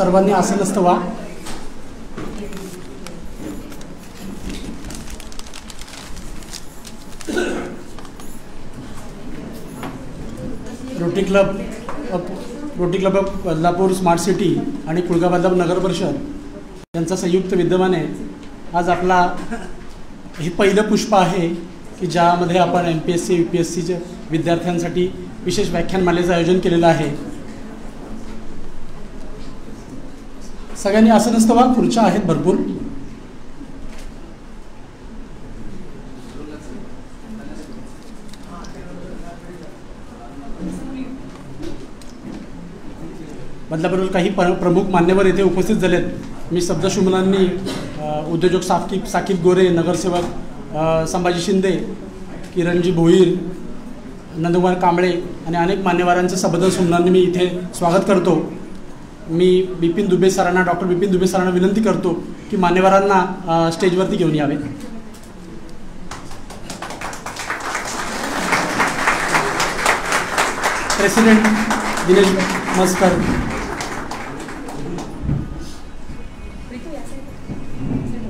सर्वांनी आसनस्थ व्हा. Rotary Club of Badlapur smart city आणि कुळगाव बदलापूर नगर परिषद यांचा संयुक्त विद्यमाने आज आपला हे पहिलं पुष्प आहे की ज्यामध्ये आपण MPSC UPSCच्या विद्यार्थ्यांसाठी विशेष व्याख्यानमालेचं आयोजन केलेलं आहे. सगळ्यांनी आसनस्थ व्हा. खुर्च्या आहेत भरपूर. बदलापूरवर काही प्रमुख मान्यवर येथे उपस्थित झालेत. मी शब्दशुमनांनी उद्योजक साकीब गोरे, नगरसेवक संभाजी शिंदे, किरणजी भोईर, नंदकुमार कांबळे आणि अनेक मान्यवरांचं शब्दशुमनांनी मी इथे स्वागत करतो. मी डॉक्टर बिपिन दुबे सरांना विनंती करतो की मान्यवरांना स्टेजवरती घेऊन यावे. प्रेसिडेंट दिनेश मस्कर,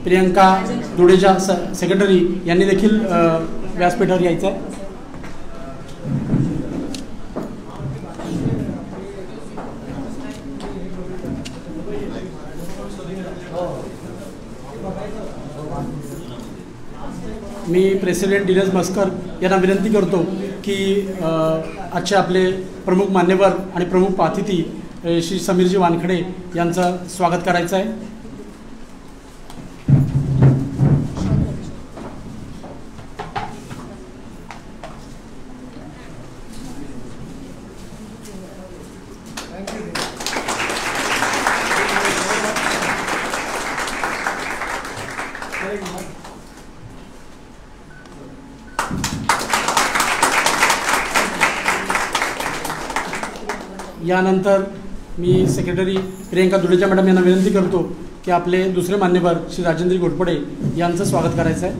प्रियंका दुडेजा सेक्रेटरी यांनी देखील व्यासपीठावर यायचं आहे. मी प्रेसिडेंट दिनेश मस्कर यांना विनंती करतो की आजचे आपले प्रमुख मान्यवर आणि प्रमुख अतिथी श्री समीरजी वानखडे यांचं स्वागत करायचं आहे. यानंतर मी सेक्रेटरी प्रियंका दुडेजा मॅडम यांना विनंती करतो की आपले दुसरे मान्यवर श्री राजेंद्र घोटपडे यांचं स्वागत करायचं आहे.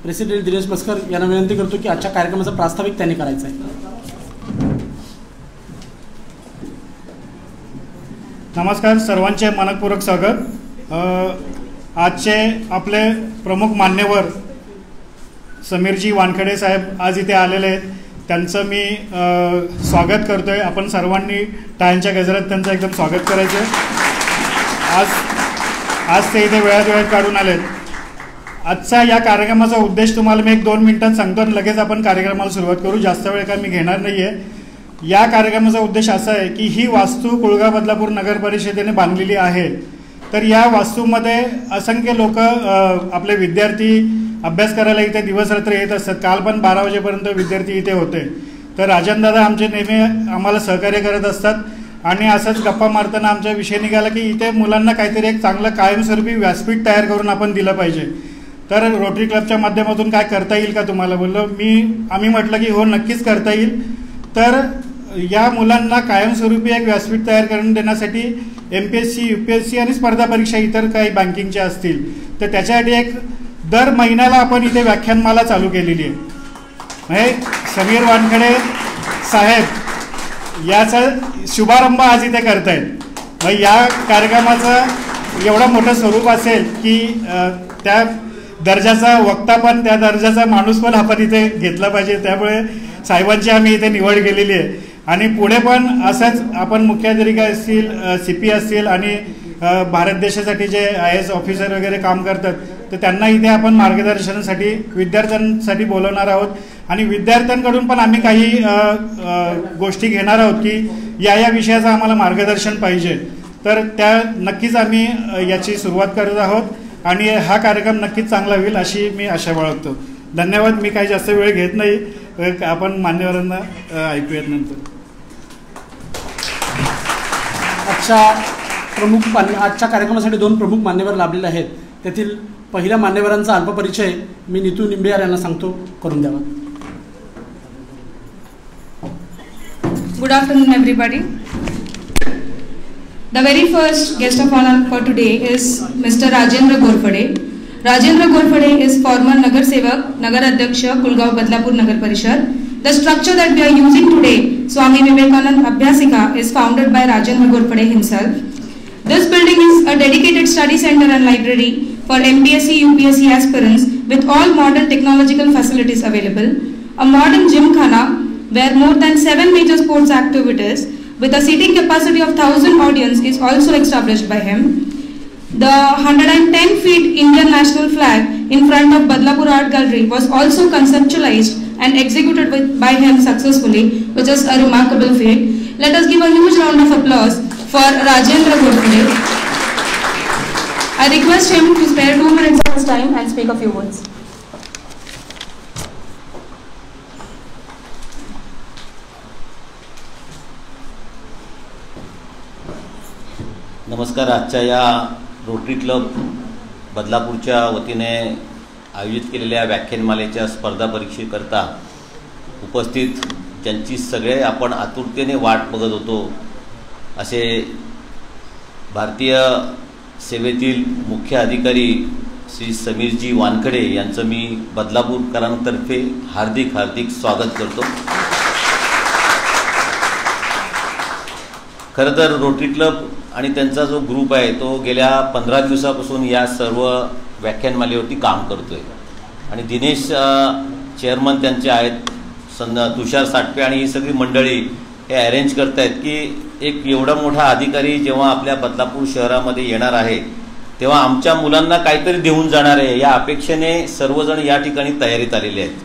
प्रेसिडेंट दिनेश मस्कर यांना विनंती करतो की आजच्या कार्यक्रमाचा प्रास्ताविक त्यांनी करायचं आहे. नमस्कार, सर्वांचे मनपूर्वक स्वागत. आजचे आपले प्रमुख मान्यवर समीरजी वानखडे साहेब आज इथे आलेले आहेत. त्यांचं मी स्वागत करतोय. आपण सर्वांनी टाळ्यांच्या गजरात त्यांचं एकदम स्वागत करायचं आहे. आज ते इथे वेळात काढून आलेत. आजचा या कार्यक्रमाचा उद्देश तुम्हाला मी 1-2 मिनिटात सांगतो आणि लगेच आपण कार्यक्रमाला सुरुवात करू. जास्त वेळ काय मी घेणार नाही आहे. या कार्यक्रमाचा उद्देश असा आहे की ही वास्तू कुळगाव बदलापूर नगर परिषदेने बांधलेली आहे. तर या वास्तूमध्ये असंख्य लोक आपले विद्यार्थी अभ्यास करायला इथे दिवसरात्र येत असतात. काल पण 12 वाजेपर्यंत विद्यार्थी इथे होते. तर राजनदादा आमचे नेहमी आम्हाला सहकार्य करत असतात आणि असंच गप्पा मारताना आमचा विषय निघाला की इथे मुलांना काहीतरी एक चांगलं कायमस्वरूपी व्यासपीठ तयार करून आपण दिलं पाहिजे. तर रोटरी क्लबच्या माध्यमातून काय करता येईल का तुम्हाला बोललो. आम्ही म्हटलं की हो, नक्कीच करता येईल. तर या मुलांना कायमस्वरूपी एक व्यासपीठ तयार करून देण्यासाठी MPSC UPSC आणि स्पर्धा परीक्षा इतर काही बँकिंगच्या असतील तर त्याच्यासाठी एक दर महिन्याला आपण इथे व्याख्यानमाला चालू केलेली आहे. म्हणजे समीर वानखडे साहेब याचा शुभारंभ आज इथे करतायत. मग या कार्यक्रमाचं एवढं मोठं स्वरूप असेल की त्या दर्जाचा वक्ता पण, त्या दर्जाचा माणूस पण आपण इथे घेतला पाहिजे. त्यामुळे साहेबांची आम्ही इथे निवड केलेली आहे. आणि पुढे पण असंच आपण मुख्याधिकारी असतील, CP असतील आणि भारत देशासाठी जे IAS ऑफिसर वगैरे काम करतात तर त्यांना इथे आपण मार्गदर्शनासाठी विद्यार्थ्यांसाठी बोलवणार आहोत. आणि विद्यार्थ्यांकडून पण आम्ही काही गोष्टी घेणार आहोत की या विषयाचं आम्हाला मार्गदर्शन पाहिजे. तर त्या नक्कीच आम्ही याची सुरुवात करत आहोत आणि हा कार्यक्रम नक्कीच चांगला होईल अशी मी आशा बाळगतो. धन्यवाद. मी काही जास्त वेळ घेत नाही. आपण मान्यवरांना ऐकूयात नंतर. आजच्या कार्यक्रमासाठी 2 प्रमुख मान्यवर लाभलेले आहेत. त्यातील पहिल्या मान्यवरांचा अल्पपरिचय मी नीतू निंबेयार यांना सांगतो, करून द्यावा. Good afternoon everybody. The very first guest of honor for today is Mr. Rajendra Ghorpade. Rajendra Ghorpade is former Nagar Sevak, Nagar Adhyaksha, Kulgaon Badlapur Nagar Parishad. The structure that we are using today, Swami Vivekanand Abhyasika, is founded by Rajendra Ghorpade himself. This building is a dedicated study center and library for MPSC, UPSC aspirants with all modern technological facilities available. A modern gymkhana where more than 7 major sports activities with a seating capacity of 1,000 audience is also established by him. The 110 feet Indian national flag in front of Badlapur Art Gallery was also conceptualized and executed by him successfully, which is a remarkable feat. Let us give a huge round of applause for Rajendra Ghorpade. I request him to spare 2 minutes of his time and speak a few words. नमस्कार. आजच्या या rotary club बदलापूरच्या वतीने आयोजित केलेल्या व्याख्यानमालेच्या स्पर्धा परीक्षेकरता उपस्थित ज्यांची सगळे आपण आतुरतेने वाट बघत होतो असे भारतीय सेवेतील मुख्य अधिकारी श्री समीरजी वानखडे यांचं मी बदलापूरकरांतर्फे हार्दिक स्वागत करतो. खरं तर रोटरी क्लब आणि त्यांचा जो ग्रुप आहे तो गेल्या 15 दिवसापासून या सर्व व्याख्यानमालेवरती काम करतोय आणि दिनेश चेअरमन त्यांचे आहेत, तुषार साटपे आणि ही सगळी मंडळी हे अरेंज करतायत की एक एवढा मोठा अधिकारी जेव्हा आपल्या बदलापूर शहरामध्ये येणार आहे तेव्हा आमच्या मुलांना काहीतरी देऊन जाणार आहे या अपेक्षेने सर्वजण या ठिकाणी तयारीत आलेले आहेत.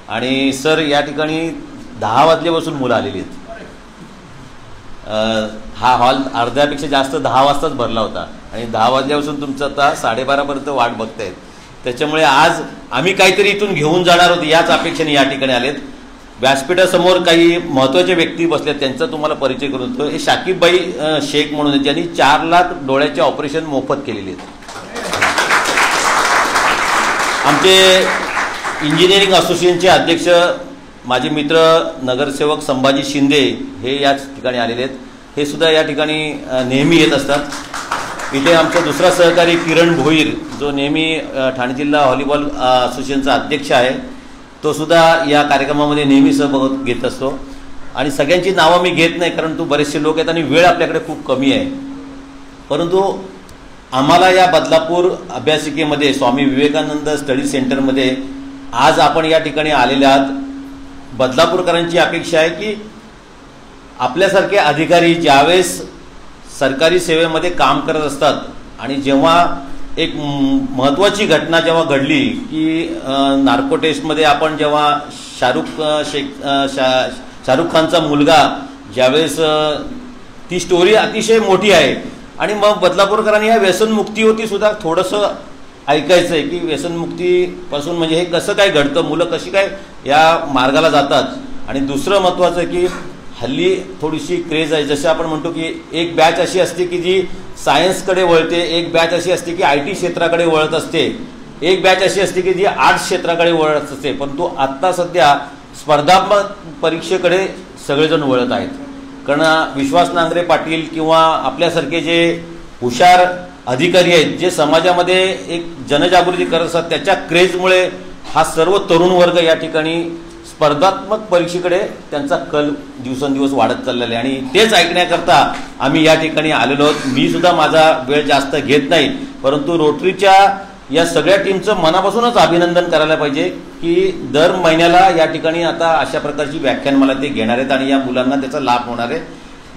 आणि सर या ठिकाणी 10 वाजल्यापासून मुलं आलेली आहेत. हा हॉल अर्ध्यापेक्षा जास्त 10 वाजताच भरला होता आणि 10 वाजल्यापासून तुमचं आता 12:30पर्यंत वाट बघतायत. त्याच्यामुळे आज आम्ही काहीतरी इथून घेऊन जाणार होतो याच अपेक्षेने या ठिकाणी आलेत. व्यासपीठासमोर काही महत्त्वाचे व्यक्ती बसलेत, त्यांचा तुम्हाला परिचय करून देतो. हे शाकीबबाई शेख म्हणून आहेत, ज्यांनी 4 लाख डोळ्याचे ऑपरेशन मोफत केलेले आहेत. आमचे इंजिनिअरिंग असोसिएशनचे अध्यक्ष माझे मित्र नगरसेवक संभाजी शिंदे हे याच ठिकाणी आलेले आहेत. हे सुद्धा या ठिकाणी नेहमी येत असतात. इथे आमचा दुसरा सहकारी किरण भोईर जो नेहमी ठाणे जिल्हा व्हॉलीबॉल असोसिएशनचा अध्यक्ष आहे, तो सुद्धा या कार्यक्रमामध्ये नेहमी सहभाग घेत असतो. आणि सगळ्यांची नावं मी घेत नाही कारण बरेचसे लोक आहेत आणि वेळ आपल्याकडे खूप कमी आहे. परंतु आम्हाला या बदलापूर अभ्यासिकेमध्ये स्वामी विवेकानंद स्टडी सेंटरमध्ये आज आपण या ठिकाणी आलेले आहात. बदलापूरकरांची अपेक्षा आहे की आपल्यासारखे अधिकारी ज्यावेळेस सरकारी सेवेमध्ये काम करत असतात आणि जेव्हा एक महत्त्वाची घटना जेव्हा घडली की नार्को टेस्टमध्ये आपण जेव्हा शाहरुख खानचा मुलगा ज्यावेळेस ती स्टोरी अतिशय मोठी आहे आणि मग बदलापूरकरांनी या व्यसनमुक्तीवरती सुद्धा थोडंसं ऐकायचं आहे की व्यसनमुक्तीपासून म्हणजे हे कसं काय घडतं, मुलं कशी काय या मार्गाला जातात. आणि दुसरं महत्त्वाचं की हल्ली थोडीशी क्रेज आहे, जसं आपण म्हणतो की एक बॅच अशी असते की जी सायन्सकडे वळते, एक बॅच अशी असते की IT क्षेत्राकडे वळत असते, एक बॅच अशी असते की जी आर्ट्स क्षेत्राकडे वळत असते. परंतु आत्ता सध्या स्पर्धात्मक परीक्षेकडे सगळेजण वळत आहेत. कारण विश्वास नांगरे पाटील किंवा आपल्यासारखे जे हुशार अधिकारी आहेत जे समाजामध्ये एक जनजागृती करत असतात त्याच्या क्रेजमुळे हा सर्व तरुण वर्ग या ठिकाणी स्पर्धात्मक परीक्षेकडे त्यांचा कल दिवसेंदिवस वाढत चाललेला आहे आणि तेच ऐकण्याकरता आम्ही या ठिकाणी आलेलो आहोत. मी सुद्धा माझा वेळ जास्त घेत नाही, परंतु रोटरीच्या या सगळ्या टीमचं मनापासूनच अभिनंदन करायला पाहिजे की दर महिन्याला या ठिकाणी आता अशा प्रकारची व्याख्यानमाला ते घेणार आहेत आणि या मुलांना त्याचा लाभ होणार आहे.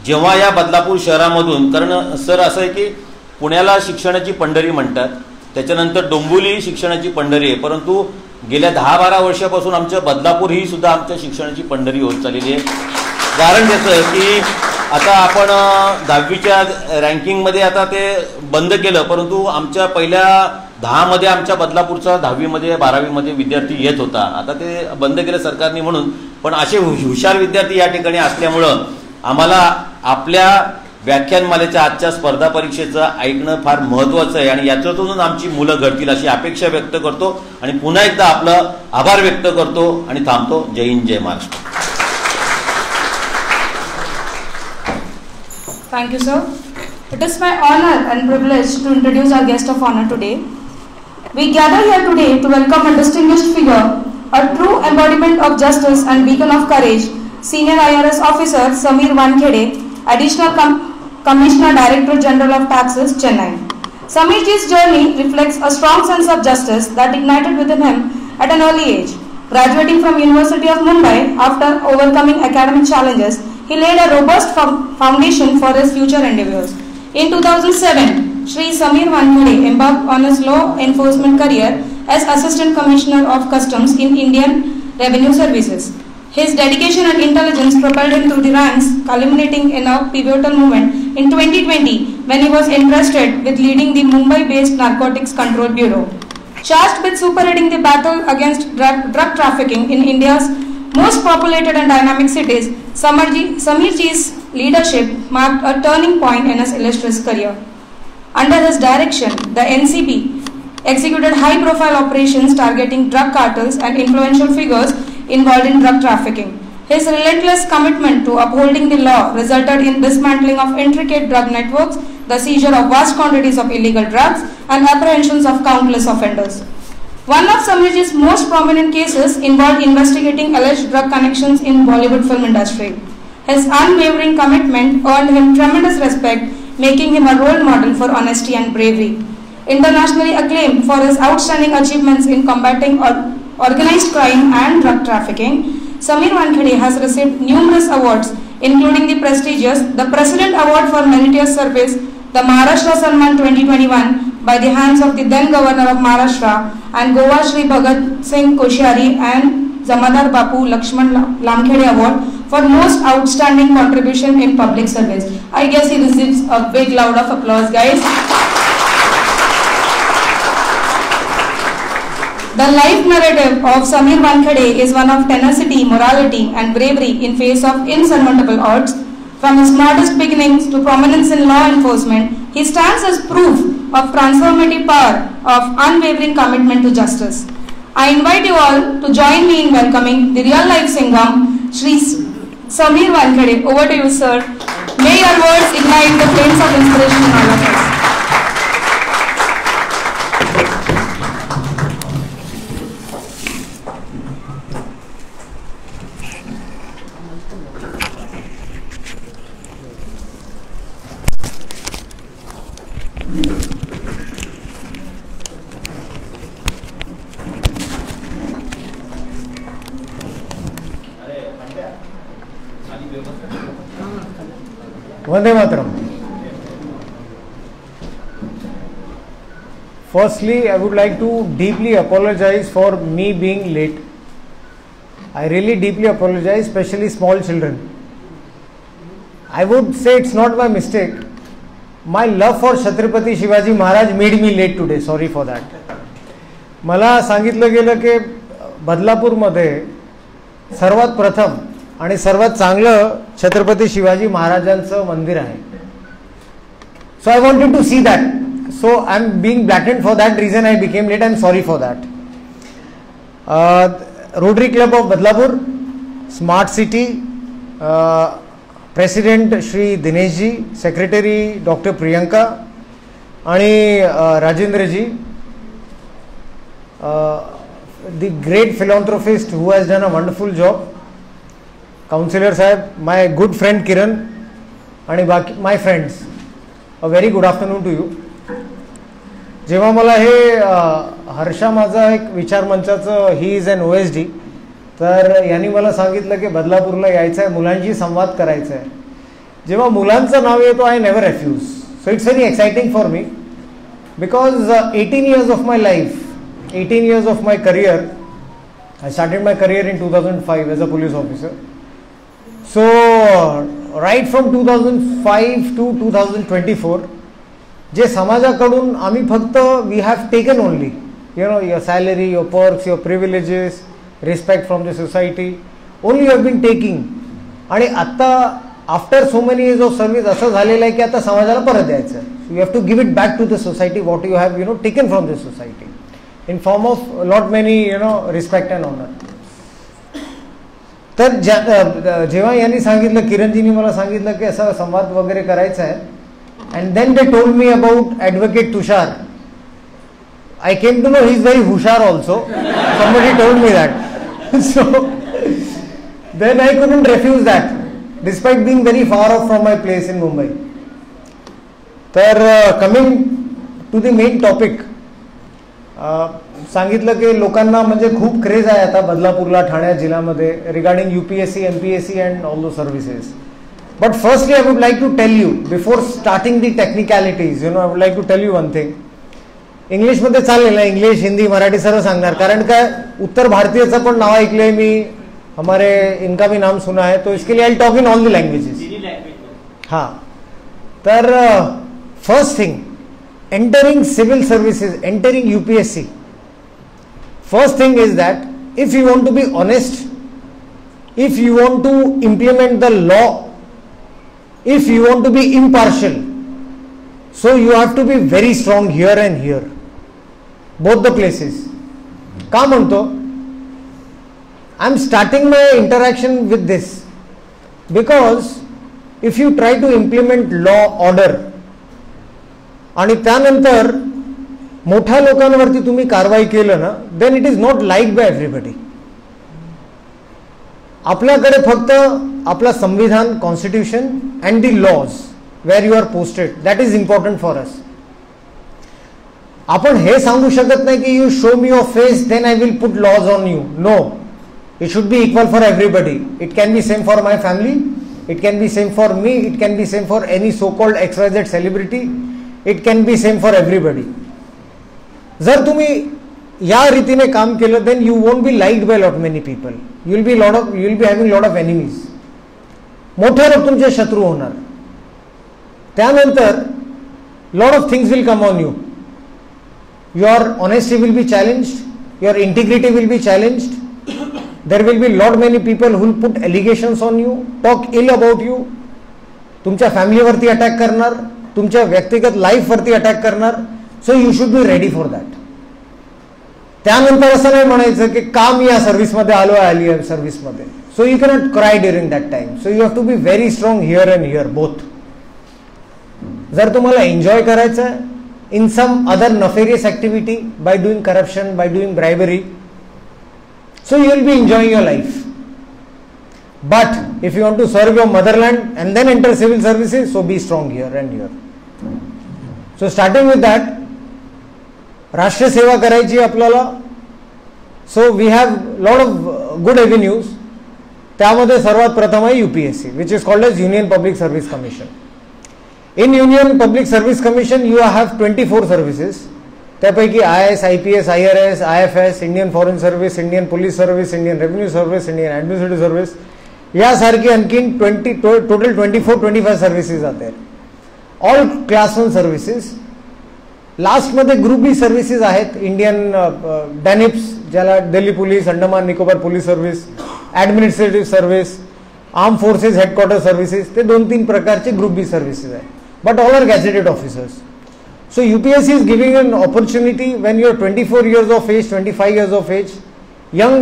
जेव्हा या बदलापूर शहरामधून, कारण सर असं आहे की पुण्याला शिक्षणाची पंढरी म्हणतात, त्याच्यानंतर डोंबिवली शिक्षणाची पंढरी आहे, परंतु गेल्या 10-12 वर्षापासून आमच्या बदलापूर ही सुद्धा आमच्या शिक्षणाची पंढरी होत चाललेली आहे. कारण त्याचं की आता आपण 10वीच्या रँकिंगमध्ये आता ते बंद केलं, परंतु आमच्या पहिल्या 10 मध्ये आमच्या बदलापूरचा 10वीमध्ये 12वीमध्ये विद्यार्थी येत होता. आता ते बंद केलं सरकारने म्हणून, पण असे हुशार विद्यार्थी या ठिकाणी असल्यामुळं आम्हाला आपल्या व्याख्यानमालेच्या आजच्या स्पर्धा परीक्षेचं ऐकणं फार महत्त्वाचं आहे आणि याच्यातून आमची मुलं घडतील अशी अपेक्षा व्यक्त करतो आणि पुन्हा एकदा आपलं आभार व्यक्त करतो आणि थांबतो. जय हिंद, जय Maharashtra. Thank you sir. It is my honor and privilege to introduce our guest of honor today. We gather here today to welcome a distinguished figure, a true embodiment of justice and beacon of courage, Senior IRS Officer Samir Wankhede, Additional Commissioner Director General of Taxes, Chennai. Samirji's journey reflects a strong sense of justice that ignited within him at an early age. Graduating from University of Mumbai after overcoming academic challenges, he laid a robust foundation for his future endeavors. In 2007, Shri Samir Wankhede embarked on his law enforcement career as Assistant Commissioner of Customs in Indian Revenue Services. His dedication and intelligence propelled him through the ranks, culminating in a pivotal moment in 2020 when he was entrusted with leading the Mumbai-based Narcotics Control Bureau. Charged with superheading the battle against drug trafficking in India's most populated and dynamic cities, Samirji's leadership marked a turning point in his illustrious career. Under his direction, the NCB executed high-profile operations targeting drug cartels and influential figures involved in drug trafficking. His relentless commitment to upholding the law resulted in dismantling of intricate drug networks, the seizure of vast quantities of illegal drugs, and apprehensions of countless offenders. One of Samirji's most prominent cases involved investigating alleged drug connections in Bollywood film industry. His unwavering commitment earned him tremendous respect, making him a role model for honesty and bravery. Internationally acclaimed for his outstanding achievements in combating organized crime and drug trafficking, Samir Wankhede has received numerous awards, including the prestigious The President Award for Meritorious Service, the Maharashtra Samman 2021 by the hands of the then Governor of Maharashtra, and Goa Shri Bhagat Singh Koshyari and Zamadar Bapu Lakshman Lamkhede Award for most outstanding contribution in public service. I guess he receives a big round of applause, guys. The life narrative of Samir Wankhede is one of tenacity, morality and bravery in face of insurmountable odds. From his modest beginnings to prominence in law enforcement, he stands as proof of transformative power of unwavering commitment to justice. I invite you all to join me in welcoming the real-life Sangam, Shri Samir Wankhede. Over to you, sir. May your words ignite the flames of inspiration in all of us. Vande Mataram. Firstly, I would like to deeply apologize for me being late. I really deeply apologize, especially small children. I would say it's not my mistake. My love for Chhatrapati Shivaji Maharaj made me late today. Sorry for that. मला सांगितलं गेलं की बदलापूरमध्ये सर्वात प्रथम आणि सर्वात चांगलं छत्रपती शिवाजी महाराजांचं मंदिर आहे. So I wanted to see that. So I am being belated for that reason. I became late. I am sorry for that. Rotary Club of Badlapur, smart city, president Shri Dinesh ji, secretary doctor Priyanka आणि Rajendra ji, the great philanthropist who has done a wonderful job, Councillor Sahib, my good friend Kiran, and my friends, a very good afternoon to you. जेव्हा मला हे हर्षा माझा एक विचार मंचाचं he is an OSD, तर यांनी मला सांगितलं की बदलापूरला यायचं आहे, मुलांशी संवाद करायचा आहे. जेव्हा मुलांचं नाव येतो I never refuge. So it's very exciting for me because 18 years of my life, 18 years of my career, I started my career in 2005 as a police officer. So right from 2005 to 2024, जे समाजाकडून आम्ही फक्त we have taken only, you know, your salary, your perks, your privileges, respect from the society, only you have been taking. आणि आता after so many years of service असं झालेलं आहे की आता समाजाला परत द्यायचं आहे. You have to give it back to the society what you have, you know, taken from the society in form of lot many, you know, respect and honor. तर जेव्हा यांनी सांगितलं, किरणजींनी मला सांगितलं की असा संवाद वगैरे करायचा आहे, and then they told me about Advocate Tushar. I came to know he is very hushar also. Somebody told me that. So then I couldn't refuse that, despite being very far off from my place in Mumbai. तर coming to the main topic, सांगितलं की लोकांना म्हणजे खूप craze आहे आता बदलापूरला ठाणे जिल्ह्यामध्ये regarding UPSC, MPSC and all those services. But firstly I would like to tell you, before starting the technicalities, I would like to tell you one thing. English मध्ये चालेल ना, इंग्लिश हिंदी मराठी सर्व सांगणार, कारण काय उत्तर भारतीयचं पण नाव ऐकलंय मी, हमारे इनका भी नाम सुना है, तो इसके लिए I talk in all the languages. हाँ, तर first thing, entering civil services, entering UPSC, first thing is that if you want to be honest, if you want to implement the law, if you want to be impartial, so you have to be very strong here and here, both the places. का म्हणतो, I am starting my interaction with this because if you try to implement law, order, आणि त्यानंतर मोठ्या लोकांवरती तुम्ही कारवाई केलं ना, then it is not like by everybody. आपल्याकडे फक्त आपला संविधान, constitution and the laws where you are posted, that is important for us. आपण हे सांगू शकत नाही की you show me your face then I will put laws on you. No, it should be equal for everybody. It can be same for my family, it can be same for me, it can be same for any so called XYZ celebrity, it can be same for everybody. जर तुम्ही या रीतीने काम केलं then you won't be liked by lot many people. You will be having lot of enemies. मोठे लोक तुमचे शत्रू होणार. त्यानंतर lot of things will come on you. Your honesty will be challenged, your integrity will be challenged. There will be lot many people who will put allegations on you, talk ill about you, तुमच्या फॅमिलीवरती attack करणार, तुमच्या व्यक्तिगत लाईफवरती attack करणार. So you should be ready for that. त्यानंतर असं नाही म्हणायचं की का मी या सर्व्हिसमध्ये आलो आहे सर्व्हिसमध्ये. So you cannot cry during that time. So you have to be very strong here and here both. जर तुम्हाला एन्जॉय करायचं आहे in some other nefarious activity, by doing corruption, by doing bribery, so you will be enjoying your life. But if you want to serve your motherland and then enter civil services, so be strong here and here. So starting with that, राष्ट्र सेवा करायची आपल्याला. So we have lot of good avenues. त्यामध्ये सर्वात प्रथम आहे UPSC, which is called as Union Public Service Commission. In Union Public Service Commission you have 24 services. त्यापैकी IAS, IPS, IRS, IFS, Indian Foreign Service, Indian Police Service, Indian Revenue Service, Indian Administrative Service, यासारखी आणखीन total 24-25 services आहेत. All class 1 services. लास्टमध्ये group B services आहेत. Indian DANIPS, ज्याला Delhi police, Andaman Nicobar police service, administrative service, arm forces headquarter services, ते 2-3 प्रकारचे group B services आहेत. But all are gazetted officers. So UPSC is giving an opportunity when you are 24 years of age, 25 years of age, young,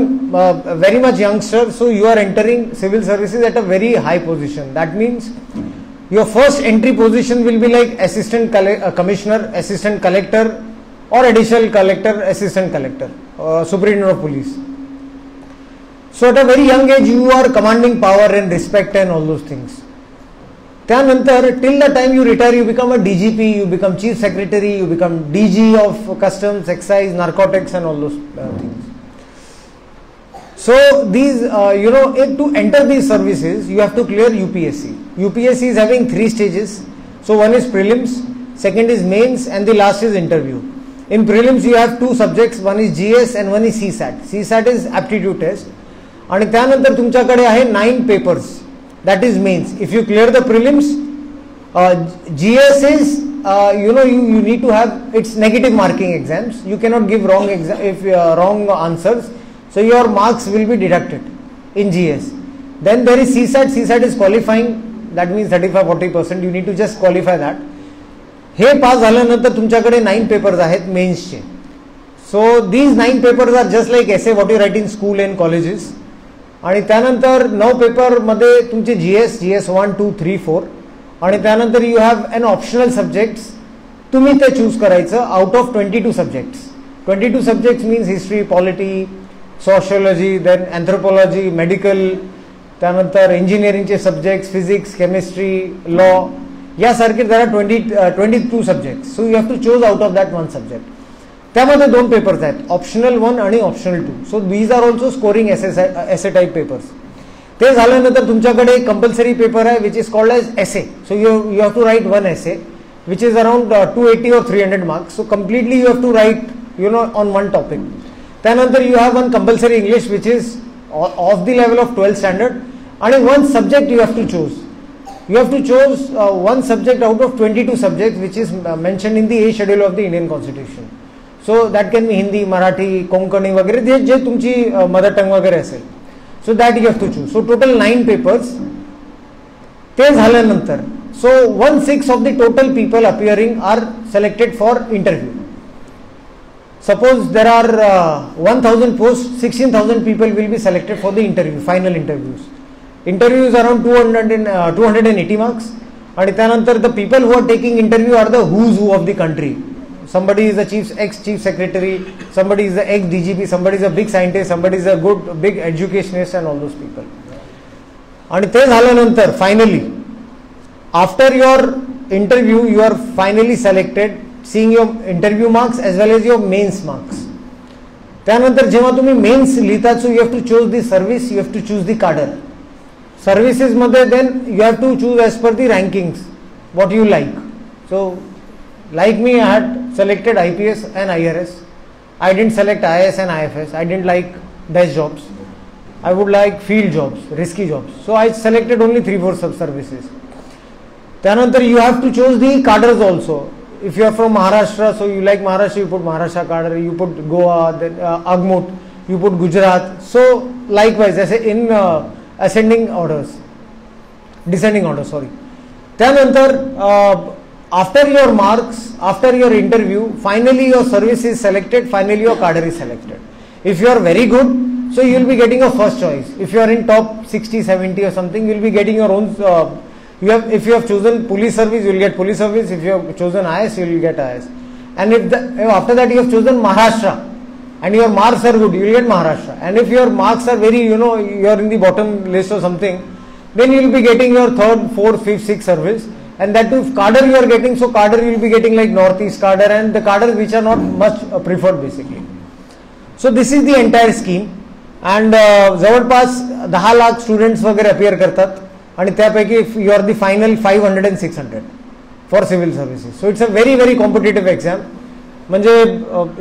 very much youngster, so you are entering civil services at a very high position. That means your first entry position will be like assistant commissioner, assistant collector, or additional collector, assistant collector, superintendent of police. So at a very young age you are commanding power and respect and all those things. त्यानंतर till the time you retire you become a DGP, you become chief secretary, you become DG of customs, excise, narcotics and all those things. So these, to enter these services, you have to clear UPSC. UPSC is having 3 stages. So one is prelims, second is mains, and the last is interview. In prelims, you have 2 subjects. One is GS and one is CSAT. CSAT is aptitude test. आणि त्यानंतर तुमच्याकडे आहे 9 papers. That is mains. If you clear the prelims, GS is, you need to have, it's negative marking exams. You cannot give wrong answers. So your marks will be deducted in GS. Then there is CSAT. CSAT is qualifying. That means 35-40%. You need to just qualify that. हे पास झाल्यानंतर तुमच्याकडे 9 papers आहेत मेन्सचे. So these 9 papers are just like essay what you write in school and colleges. आणि त्यानंतर 9 पेपरमध्ये तुमचे GS 1, 2, 3, 4 आणि त्यानंतर you have an optional subjects, तुम्ही ते चूज करायचं out of 22 subjects. 22 subjects means history, polity, sociology, then anthropology, medical, त्यानंतर इंजिनिअरिंगचे सब्जेक्ट्स, फिजिक्स, केमिस्ट्री, लॉ, यासारखे there are 22 subjects. So you have to choose out of that one subject. त्यामध्ये 2 papers आहेत, optional 1 आणि optional 2. So these are also scoring essay type papers. ते झाल्यानंतर तुमच्याकडे एक कंपल्सरी पेपर आहे which is called as essay. So you have to write 1 essay which is around 280 or 300 marks. So completely you have to write on one topic. त्यानंतर you have one compulsory English which is of the level of 12th standard, आणि 1 subject you have to choose. You have to choose 1 subject out of 22 subjects which is mentioned in the A schedule of the Indian Constitution. So that can be Hindi, Marathi, Konkani वगैरे जे तुमची mother tongue वगैरे असेल. So that you have to choose. So total 9 papers. ते झाल्यानंतर so 1/6 of the total people appearing are selected for interview. Suppose there are 1000 posts, 16,000 people will be selected for the interview, final interviews. Interview is around 280 marks, and त्यानंतर the people who are taking interview are the who's who of the country. Somebody is the ex-chief secretary, somebody is the ex-DGP, somebody is a big scientist, somebody is a good big educationist, and all those people. आणि ते झाल्यानंतर finally after your interview you are finally selected, seeing your interview marks as well as your mains marks. त्यानंतर जेव्हा तुम्ही mains लिहितात, so you have to choose the service, you have to choose the cadre. Services मध्ये then you have to choose as per the rankings what you like. So like me I had selected IPS and IRS. I didn't select IAS and IFS. I didn't like desk jobs. I would like field jobs, risky jobs. So I selected only 3-4 sub-services. त्यानंतर you have to choose the cadres also. If you are from Maharashtra, so you like Maharashtra, you put Maharashtra cadre, you put Goa, then Agmut, you put Gujarat. So likewise, as in ascending orders, descending orders, sorry. त्यानंतर after your marks, after your interview, finally your service is selected, finally your cadre is selected. If you are very good, so you will be getting a first choice. If you are in top 60, 70 or something, you will be getting your own. If you have chosen police service, you will get police service. If you have chosen IAS, you will get IAS. And if after that you have chosen Maharashtra, and your marks are good, you will get Maharashtra. And if your marks are very, you are in the bottom list or something, then you will be getting your 3rd, 4th, 5th, 6th service. And that too, cadre you are getting, so cadre you will be getting like Northeast cadre and the cadres which are not much preferred basically. So this is the entire scheme. And जवळपास 10 lakh students वगैरे appear करतात, आणि त्यापैकी you are the final 500 and 600 for civil services. So it's a very very competitive exam. म्हणजे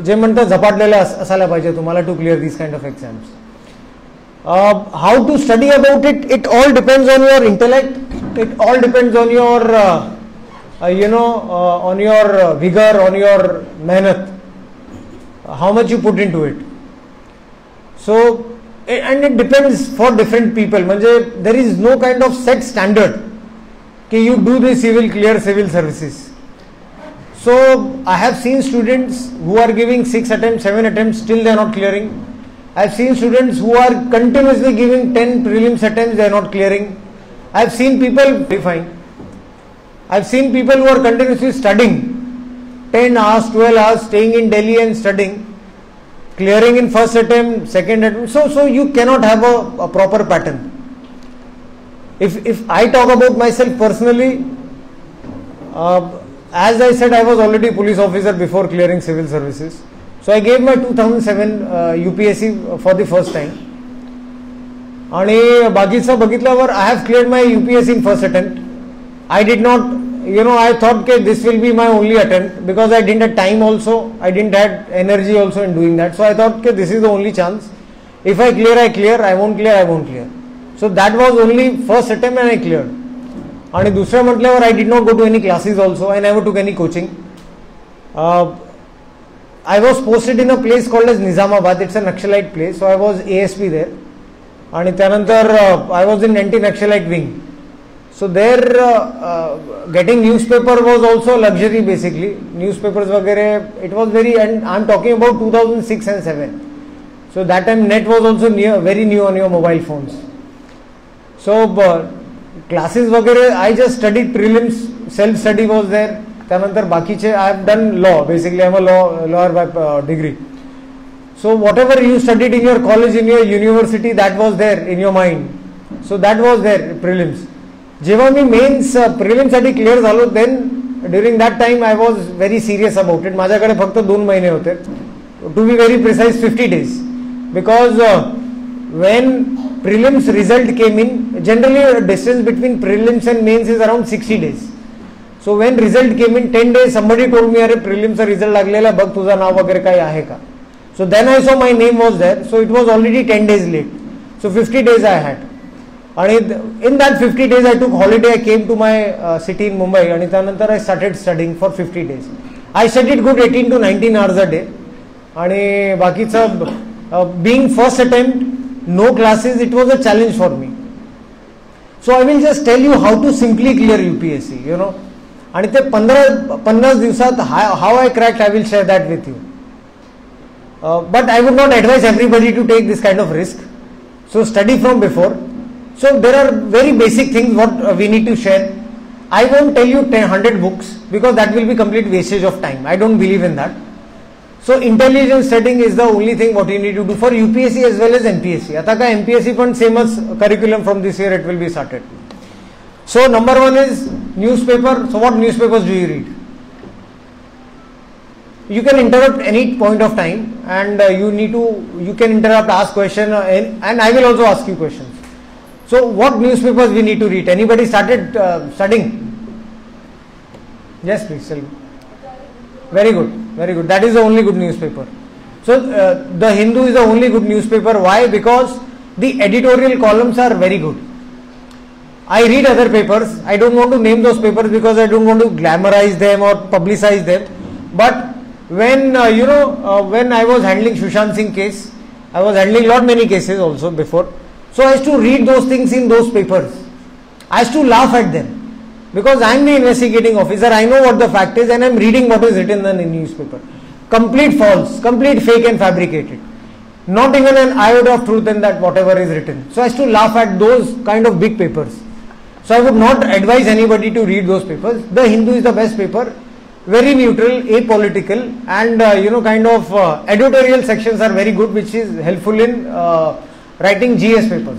जे म्हणतात झपाटलेले असायला पाहिजे तुम्हाला to clear this kind of exams. How to study about it, it all depends on your intellect, it all depends on your on your vigor, on your mehnat, how much you put into it. So, and it depends for different people. There is no kind of set standard कि you do this, you will clear civil services. So, I have seen students who are giving 6 attempts, 7 attempts, still they are not clearing. I have seen students who are continuously giving 10 prelims attempts, they are not clearing. I have seen people verifying. I have seen people who are continuously studying 10 hours, 12 hours, staying in Delhi and studying, clearing in first attempt, second attempt. So you cannot have a proper pattern. If I talk about myself personally, as I said, I was already a police officer before clearing civil services. So I gave my 2007 UPSC for the first time. आणि बाकीचं बघितल्यावर I have cleared my UPSC in first attempt. I did not, I thought that this will be my only attempt because I didn't have time also. I didn't have energy also in doing that. So I thought that this is the only chance. If I clear, I clear. I won't clear, I won't clear. So that was only first attempt and I cleared. आणि दुसऱ्या म्हटल्यावर I did not go to any classes also. I never took any coaching. I was posted in a place called as Nizamabad. It's a Naxalite place. So I was ASP there. आणि त्यानंतर I was in anti-Naxalite wing. So there getting newspaper was also a luxury basically. Newspapers vagare, it was very, and I am talking about 2006 and 7. So that time net was also very new on your mobile phones. So classes वगैरे I just studied prelims, self study was there. त्यानंतर बाकीचे I have done law, basically I am a lawyer by degree. So whatever you studied in your college, in your university, that was there in your mind. So that was there prelims. जेव्हा मी mains prelims साठी clear झालो, then during that time I was very serious about it. माझ्याकडे फक्त 2 महिने होते, to be very precise 50 days, because when prelims result came in, generally distance between prelims and mains is around 60 days. So when result came in 10 days, somebody told me, अरे प्रिलिम्सचा result लागलेला, बघ तुझं नाव वगैरे काही आहे का. So then I saw my name was there, so it was already 10 days late. So 50 days I had. And in that 50 days I took holiday, I came to my city in Mumbai, and त्यानंतर I started studying for 50 days. I studied good 18 to 19 hours a day. आणि बाकीचं being first attempt, no classes, it was a challenge for me. So I will just tell you how to simply clear UPSC, you know. आणि ते 50 दिवसात how I cracked, I will share that with you. But I would not advise everybody to take this kind of risk. So study from before. So there are very basic things what we need to share. I won't tell you 100 books because that will be complete wastage of time. I don't believe in that. So intelligent studying is the only thing what you need to do for UPSC as well as MPSC. आता का MPSC पण same as curriculum from this year it will be started. So number 1 is newspaper. So what newspapers do you read? You can interrupt any point of time, and you can interrupt, ask question, and I will also ask you questions. So what newspapers we need to read? Anybody started studying? Yes, please tell me. Very good, very good. That is the only good newspaper. So the Hindu is the only good newspaper. Why? Because the editorial columns are very good. I read other papers. I don't want to name those papers because I don't want to glamorize them or publicize them. But when when I was handling Sushant Singh case, I was handling many cases also before. So I used to read those things in those papers. I used to laugh at them because I am the investigating officer. I know what the fact is, and I am reading what is written in the newspaper. Complete false, complete fake and fabricated. Not even an iota of truth in that whatever is written. So I used to laugh at those kind of big papers. So I would not advise anybody to read those papers. The Hindu is the best paper. Very neutral, apolitical, and kind of editorial sections are very good, which is helpful in writing GS papers.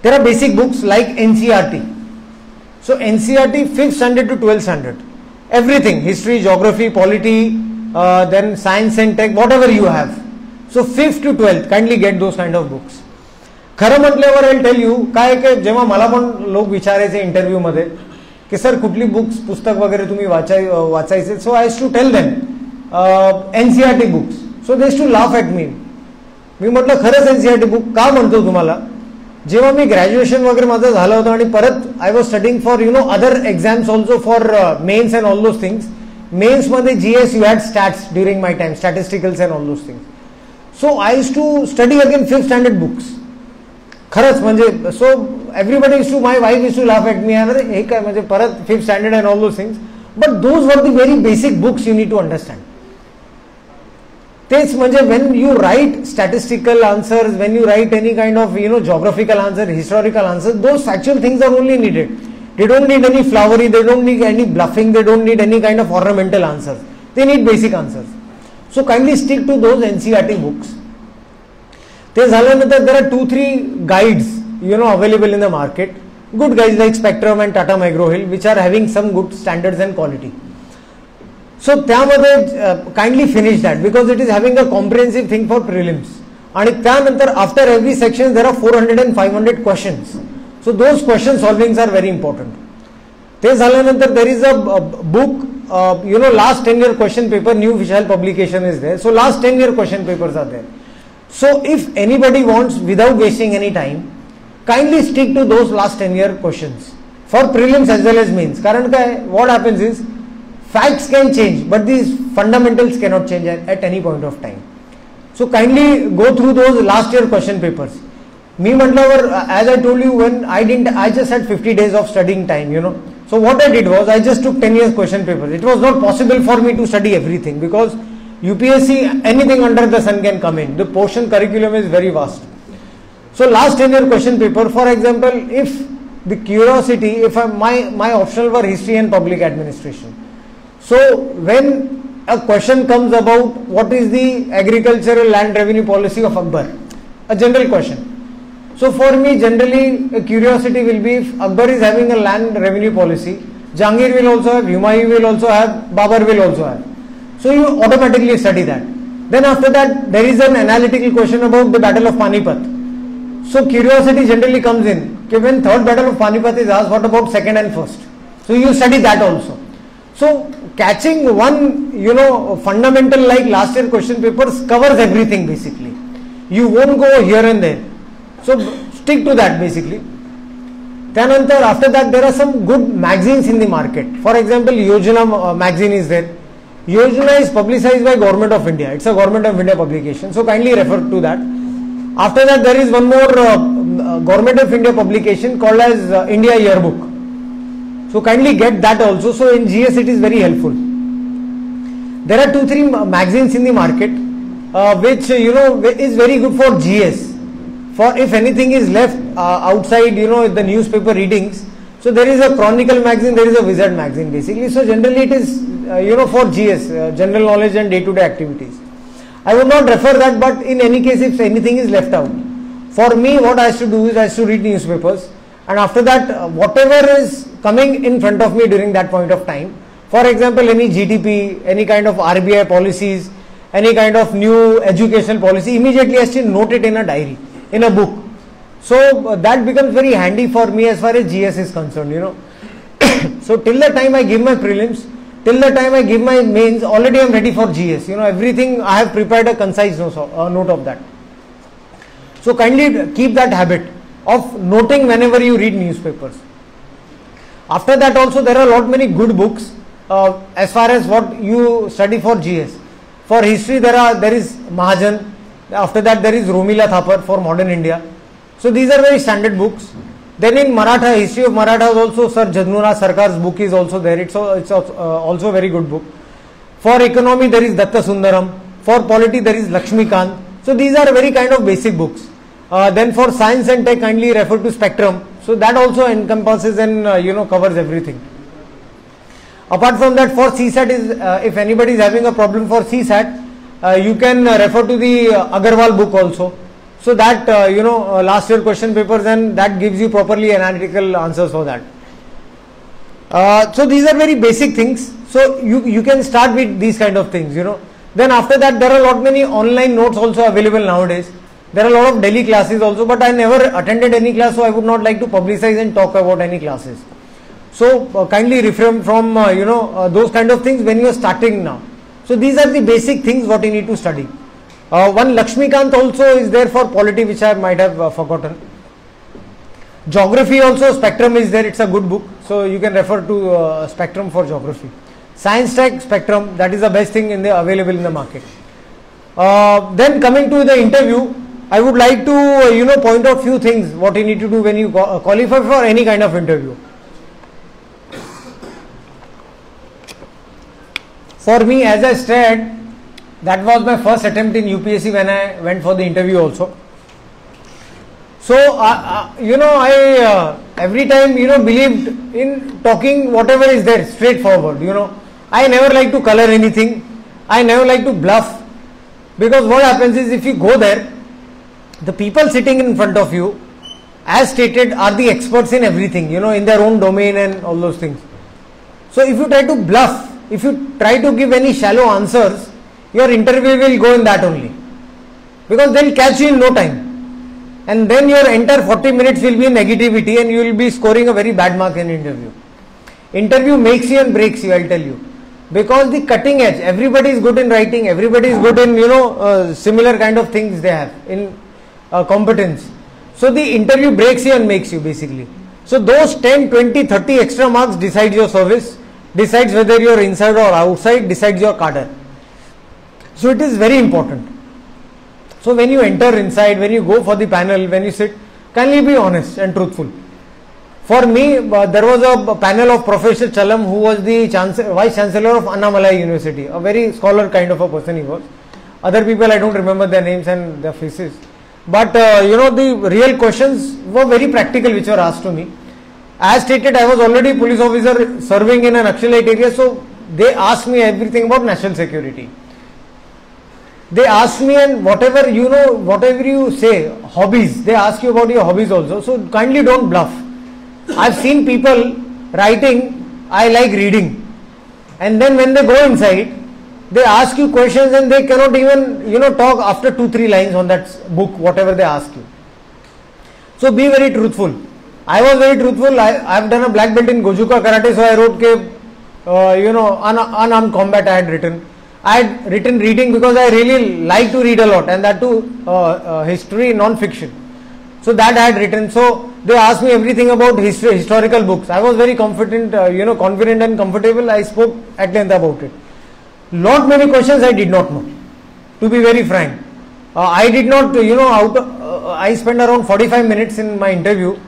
There are basic books like NCERT. So NCERT 5th standard to 12th standard, everything, history, geography, polity, then science and tech, whatever you have. So 5th to 12th, kindly get those kind of books. खरं म्हटल्यावर I'll tell you, काय की जेव्हा मला पण लोक विचारायचे interview मध्ये की सर कुठली बुक्स, पुस्तक वगैरे तुम्ही वाचायचे, so I to tell them NCERT books. So they to laugh at me. मी म्हटलं खरंच NCERT बुक का म्हणतो तुम्हाला. जेव्हा मी ग्रॅज्युएशन वगैरे माझं झालं होतं आणि परत I was studying for other exams also for mains and all those things. मेन्समध्ये GS you had stats during my time, statisticals and all those things. So I to study again 5th standard books. खरंच म्हणजे so everybody is to, my wife is to laugh at me. अरे हे काय म्हणजे परत 5th standard and all those things. But those were the very basic books you need to understand. तेच म्हणजे when you write statistical answers, when you write any kind of geographical answer, historical answer, those factual things are only needed. They don't need any flowery, they don't need any bluffing, they don't need any kind of ornamental answers. They need basic answers. So kindly stick to those NCERT books. ते झाल्यानंतर there are 2-3 guides available in the market, good guides like Spectrum and Tata McGraw-Hill, which are having some good standards and quality. So त्यामध्ये kindly finish that because it is having a comprehensive thing for prelims. आणि त्यानंतर after every section there are 400 and 500 questions. So those question solvings are very important. ते झाल्यानंतर there is a book, last 10-year question paper, new Vishal publication is there. So last 10-year question papers are there. So if anybody wants, without wasting any time, kindly stick to those last 10-year questions for prelims as well as mains. कारण काय, what happens is facts can change, but these fundamentals cannot change at any point of time. So kindly go through those last year question papers. मी म्हटल्यावर, as I told you, when I just had 50 days of studying time, So what I did was I just took 10 years question papers. It was not possible for me to study everything because UPSC, anything under the sun can come in. The portion curriculum is very vast. So last 10-year question paper, for example, if the curiosity, if my optional were history and public administration. So when a question comes about what is the agricultural land revenue policy of Akbar, a general question. So for me, generally a curiosity will be if Akbar is having a land revenue policy, Jahangir will also have, Humayun will also have, Babur will also have. So you automatically study that. Then after that, there is an analytical question about the Battle of Panipat. So curiosity generally comes in. Okay, when third Battle of Panipat is asked, what about second and first? So you study that also. So catching one, fundamental like last year question papers covers everything basically. You won't go here and there. So stick to that basically. Then after that, there are some good magazines in the market. For example, Yojana magazine is there. Yojana is publicized by Government of India. It's a Government of India publication. So kindly refer to that. After that, there is one more Government of India publication called as India Yearbook. So kindly get that also. So in GS it is very helpful. There are 2-3 magazines in the market which is very good for GS. For if anything is left outside the newspaper readings. So there is a Chronicle magazine, there is a Wizard magazine basically. So generally it is for GS, general knowledge and day-to-day activities. I would not refer that, but in any case if anything is left out. For me, what I have to do is I have to read newspapers, and after that whatever is coming in front of me during that point of time, for example any GDP, any kind of RBI policies, any kind of new educational policy, immediately I have to note it in a diary, in a book. So that becomes very handy for me as far as GS is concerned, So till the time I give my prelims, till the time I give my mains, already I am ready for GS. Everything I have prepared a concise note of that. So kindly keep that habit of noting whenever you read newspapers. After that also there are many good books as far as what you study for GS. For history there is Mahajan. After that there is Romila Thapar for modern India. So these are very standard books. Then in Maratha, history of Maratha also Sir Jadnuna Sarkar's book is also there. It's also a very good book. For economy there is Datta Sundaram. For polity there is Lakshmikant. So these are very kind of basic books. Then for science and tech, kindly refer to Spectrum. So that also encompasses and covers everything. Apart from that, for CSAT is if anybody is having a problem for CSAT, you can refer to the Agarwal book also. So that last year question papers, and that gives you properly analytical answers for that. So these are very basic things. So you can start with these kind of things. Then after that there are many online notes also available nowadays. There are a lot of daily classes also, but I never attended any class, so I would not like to publicize and talk about any classes. So kindly refrain from those kind of things when you are starting now. So these are the basic things what you need to study. One Lakshmikant also is there for polity, which I might have forgotten. Geography also, Spectrum is there. It's a good book, so you can refer to Spectrum for geography. Science Tech, Spectrum, that is the best thing available in the market. Then coming to the interview, I would like to point out few things what you need to do when you qualify for any kind of interview. For me, as I said, that was my first attempt in UPSC when I went for the interview also. So I every time believed in talking whatever is there straightforward. I never like to color anything. I never like to bluff, because what happens is if you go there, the people sitting in front of you, as stated, are the experts in everything, in their own domain and all those things. So if you try to bluff, if you try to give any shallow answers, your interview will go in that only, because they will catch you in no time, and then your entire 40 minutes will be in negativity and you will be scoring a very bad mark in interview. Interview makes you and breaks you, I will tell you, because the cutting edge, everybody is good in writing, everybody is good in similar kind of things they have in competence. So the interview breaks you and makes you basically. So those 10, 20, 30 extra marks decides your service, decides whether you are inside or outside, decides your cadre. So it is very important. So when you enter inside, when you go for the panel, when you sit, kindly be honest and truthful. For me, there was a panel of Professor Chalam, who was the Vice Chancellor of Annamalai University, a very scholar kind of a person he was. Other people I don't remember their names and their faces. but the real questions were very practical which were asked to me. As stated, I was already a police officer serving in an Naxalite area, so they asked me everything about national security. They asked me, and whatever you say, hobbies, they ask you about your hobbies also, so kindly don't bluff. I've seen people writing, I like reading, and then when they go inside, they ask you questions and they cannot even talk after 2-3 lines on that book, whatever they ask you. So be very truthful. I was very truthful. I have done a black belt in Gojuka Karate, so I wrote unarmed combat I had written. I had written reading because I really like to read a lot, and that too history, non-fiction. So that I had written. So they asked me everything about historical books. I was very confident and comfortable. I spoke at length about it. Lot many questions I did not know, to be very frank. I did not, I spent around 45 minutes in my interview,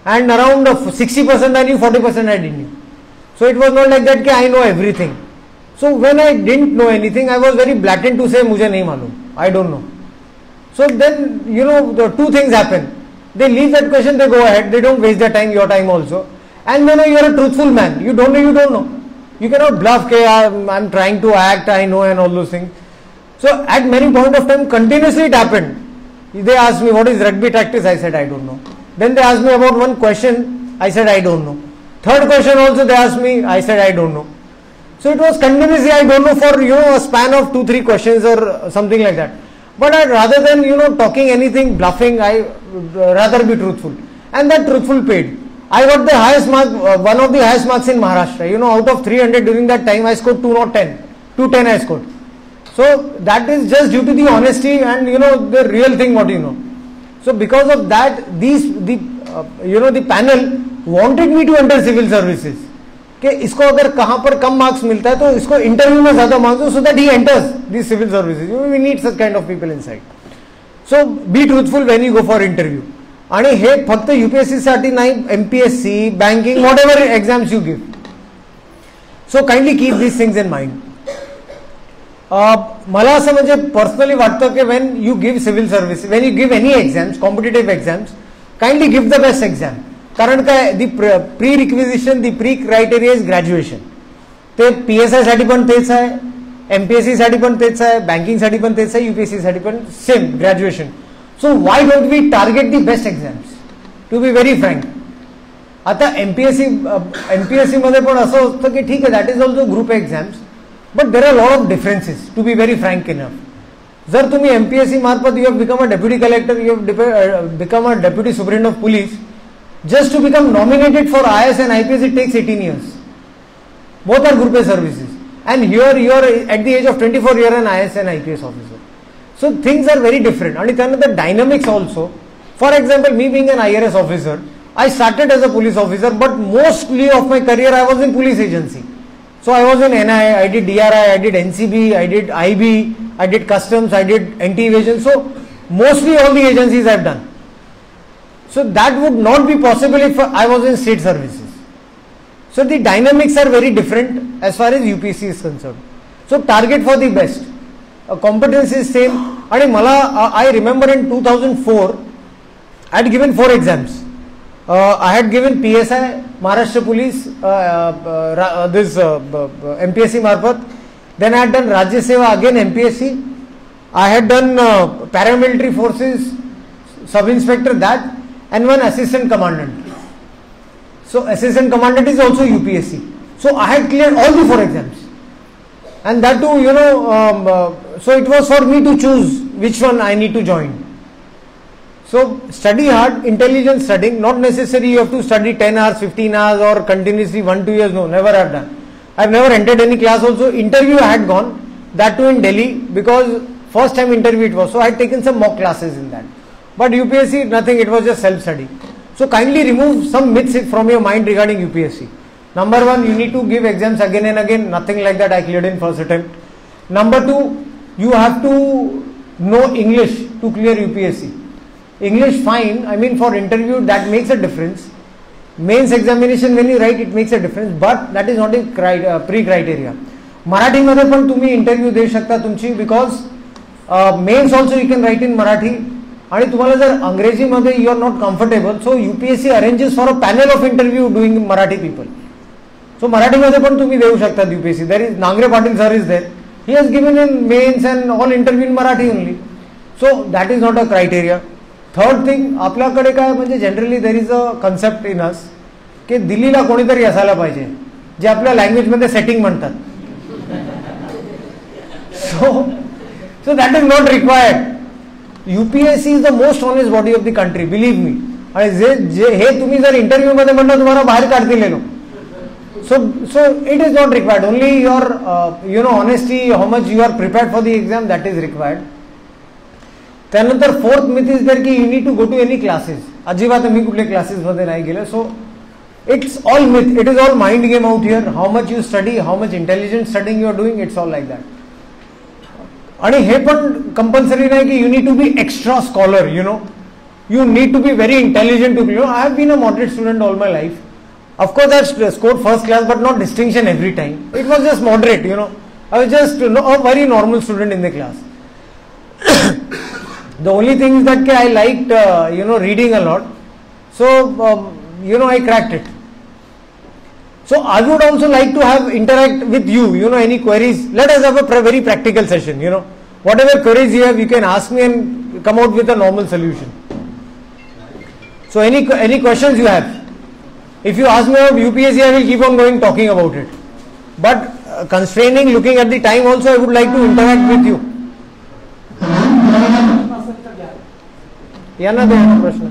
and around 60% I knew, 40% I didn't know. So it was not like that I know everything. So when I didn't know anything, I was very blatant to say, "Mujhe nahi malum, I don't know." So then, the two things happen. They leave that question, they go ahead, they don't waste their time, your time also. And you are a truthful man. You don't know, you don't know. You cannot bluff, I'm trying to act, I know, and all those things. So at many points of time, continuously it happened. They asked me, what is rugby tactics? I said, I don't know. Then they asked me about one question. I said, I don't know. Third question also they asked me. I said, I don't know. So it was continuously, I don't know, for a span of 2-3 questions or something like that. But rather than talking anything, bluffing, I would rather be truthful. And that truthful paid. I got the highest mark, one of the highest marks in Maharashtra. Out of 300 during that time, I scored 210. 210 I scored. So that is just due to the honesty and the real thing what you know. So because of that, the panel wanted me to enter civil services. कि इसको अगर कहाँ पर कम marks मिलता है तो इसको interview में ज्यादा मार्क्स दो, so that he enters these civil services. We need such kind of people inside. So be truthful when you go for interview. आणि हे फक्त UPSC साठी नाही, MPSC, banking, whatever exams you give. So kindly keep these things in mind. मला असं म्हणजे personally वाटतं की when you give civil service, when you give any exams, competitive exams, kindly give the best exam. कारण काय, the pre-requisition, the pre-criteria is graduation. ते PSI साठी पण तेच आहे, MPSC साठी पण तेच आहे, banking साठी पण तेच आहे, UPSC साठी पण same graduation. So why don't we target the best exams? To be very frank. आता MPSC मध्ये पण असं होतं की ठीक आहे, that is also group exams, but there are a lot of differences. To be very frank enough. जर तुम्ही MPSC मार्फत you have become a deputy collector, you have become a deputy superintendent of police, just to become nominated for IAS and IPS it takes 18 years. Both are group A services, and here you are at the age of 24 you are an IAS and IPS officer. So things are very different, and then the dynamics also. For example, me being an IRS officer, I started as a police officer, but mostly of my career I was in police agency. So I was in NI, I did DRI, I did NCB, I did IB, I did customs, I did anti-evasion. So mostly all the agencies I have done. So that would not be possible if I was in state services. So the dynamics are very different as far as UPSC is concerned. So target for the best. Competence is same. And I remember in 2004, I had given 4 exams. I had given PSI, Maharashtra Police, MPSC Marfat. Then I had done Rajya Seva, again MPSC. I had done paramilitary forces, sub-inspector, that, and one assistant commandant. So assistant commandant is also UPSC. So I had cleared all the 4 exams. And that too, so it was for me to choose which one I need to join. So study hard, intelligent studying, not necessary you have to study 10 hours, 15 hours or continuously 1-2 years, no, never have done. I have never entered any class also. Interview I had gone, that too in Delhi, because first time interview it was, so I had taken some mock classes in that. But UPSC, nothing, it was just self-study. So kindly remove some myths from your mind regarding UPSC. Number 1, you need to give exams again and again, nothing like that I cleared in first attempt. Number 2, you have to know English to clear UPSC. English fine, I mean for interview that makes a difference. Mains examination when you write it makes a difference, but that is not a pre-criteria. Marathi मध्ये पण तुम्ही interview देऊ शकता तुमची, because mains also you can write in Marathi, आणि तुम्हाला जर अंग्रेजीमध्ये you are not comfortable, so UPSC arranges for a panel of interview doing Marathi people. So मराठीमध्ये पण तुम्ही देऊ शकता UPSC. There is Nangare Patil sir is there, he has given in mains and all interview in Marathi only. So that is not a criteria. Third thing, आपल्याकडे काय म्हणजे generally there is a concept in us की दिल्लीला कोणीतरी असायला पाहिजे जे आपल्या लँग्वेजमध्ये सेटिंग म्हणतात. So that is not required. UPSC is the most honest body of the country, believe me. आणि जे हे तुम्ही जर इंटरव्ह्यू मध्ये म्हणलं तुम्हाला बाहेर काढतील लोक. So it is not required. Only your honesty, how much you are prepared for the exam, that is required. त्यानंतर फोर्थ myth is there की you need to go to any classes. अजिबात मी कुठल्या क्लासेस मध्ये नाही गेले. So it's all myth. It is all mind game out here. How much you study, how much intelligent studying you are doing, it's all like that. आणि हे पण compulsory नाही की you need to be extra scholar, you need to be very intelligent to be. I have been a moderate student all my life. Of course I scored first class but not distinction every time. It was just moderate, I was just a very normal student in the class. The only thing is that I liked reading a lot, so I cracked it. So I would also like to interact with you, any queries. Let us have a very practical session, whatever queries you have, you can ask me and come out with a normal solution. So any questions you have, if you ask me about UPSC, I will keep on going talking about it. But constraining, looking at the time also, I would like to interact with you. यांना द्या प्रश्न.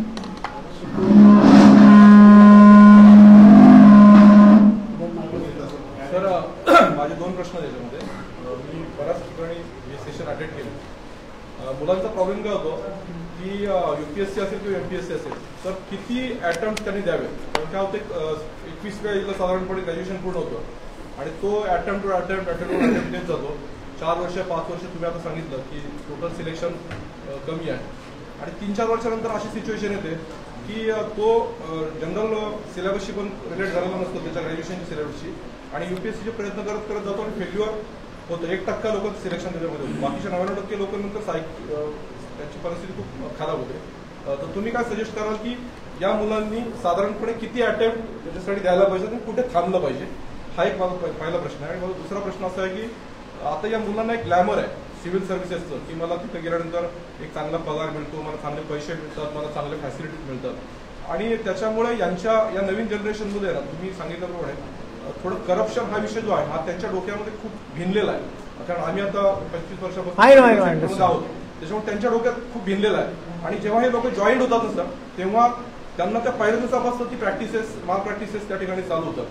माझे दोन प्रश्न त्याच्यामध्ये. मी बऱ्याच ठिकाणी हे session attend केले. मुलांचा प्रॉब्लेम काय होतो की UPSC असेल किंवा MPSC असेल तर किती अटेम्प्ट त्यांनी द्यावे. कारण काय होते 21व्या एजला साधारणपणे ग्रॅज्युएशन पूर्ण होतं आणि तो अटेम्प्ट देत जातो. 4 वर्ष 5 वर्ष तुम्ही आता सांगितलं की टोटल सिलेक्शन कमी आहे आणि 3-4 वर्षानंतर अशी सिच्युएशन येते की तो जनरल सिलेबसशी पण रिलेट झालेला नसतो त्याच्या ग्रॅज्युएशनच्या सिलेबसशी आणि UPSCचे प्रयत्न करत जातो आणि फेल्युअर होतं. 1% लोक सिलेक्शन त्याच्यामध्ये होतं. बाकीच्या 99% लोक नंतर त्यांची परिस्थिती खूप खराब होते. तर तुम्ही काय सजेस्ट कराल की या मुलांनी साधारणपणे किती अटेम्प्ट त्याच्यासाठी द्यायला पाहिजे आणि कुठे थांबलं पाहिजे, हा एक माझा पहिला प्रश्न आहे. आणि माझा दुसरा प्रश्न असा आहे की आता या मुलांना एक ग्लॅमर आहे सिव्हिल सर्व्हिसेसचं की मला तिथे गेल्यानंतर एक चांगला पगार मिळतो, मला चांगले पैसे मिळतात, मला चांगले फॅसिलिटीज मिळतात आणि त्याच्यामुळे या नवीन जनरेशनमध्ये ना तुम्ही सांगितल्याप्रमाणे थोडं करप्शन हा विषय जो आहे हा त्यांच्या डोक्यामध्ये खूप भिनलेला आहे. कारण आम्ही आता 25 वर्षापासून आहोत त्याच्यामुळे त्यांच्या डोक्यात खूप भिनलेला आहे आणि जेव्हा हे लोक जॉईंट होतात ना सर तेव्हा त्यांना त्या पहिल्या दिवसापासून ती माल प्रॅक्टिसेस त्या ठिकाणी चालू होतात.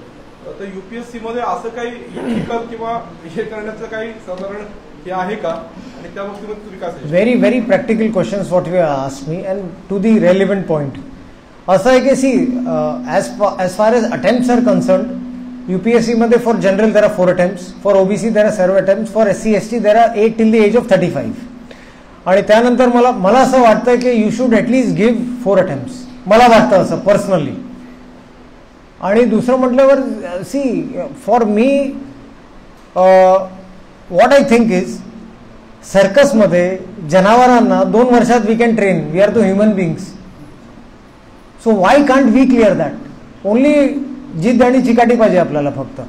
तर UPSC मध्ये असं काही इथिकल किंवा हे करण्याचं काही साधारण हे आहे का आणि त्या बाबतीत तुम्ही काय सांगता? Very very practical questions what you asked me and to the relevant point. असं आहे की see as far as attempts are concerned, UPSC मध्ये for general there are 4 attempts, for OBC there are 7 attempts, for SC ST there are 8 till the age of 35. आणि त्यानंतर मला असं वाटतं की you should at least give 4 attempts. मला वाटतं असं पर्सनली. आणि दुसरं म्हटल्यावर see for me what I think is सर्कसमध्ये जनावरांना 2 वर्षात we can train. We are the human beings. So why can't we clear that? Only जिद्द आणि चिकाटी पाहिजे आपल्याला फक्त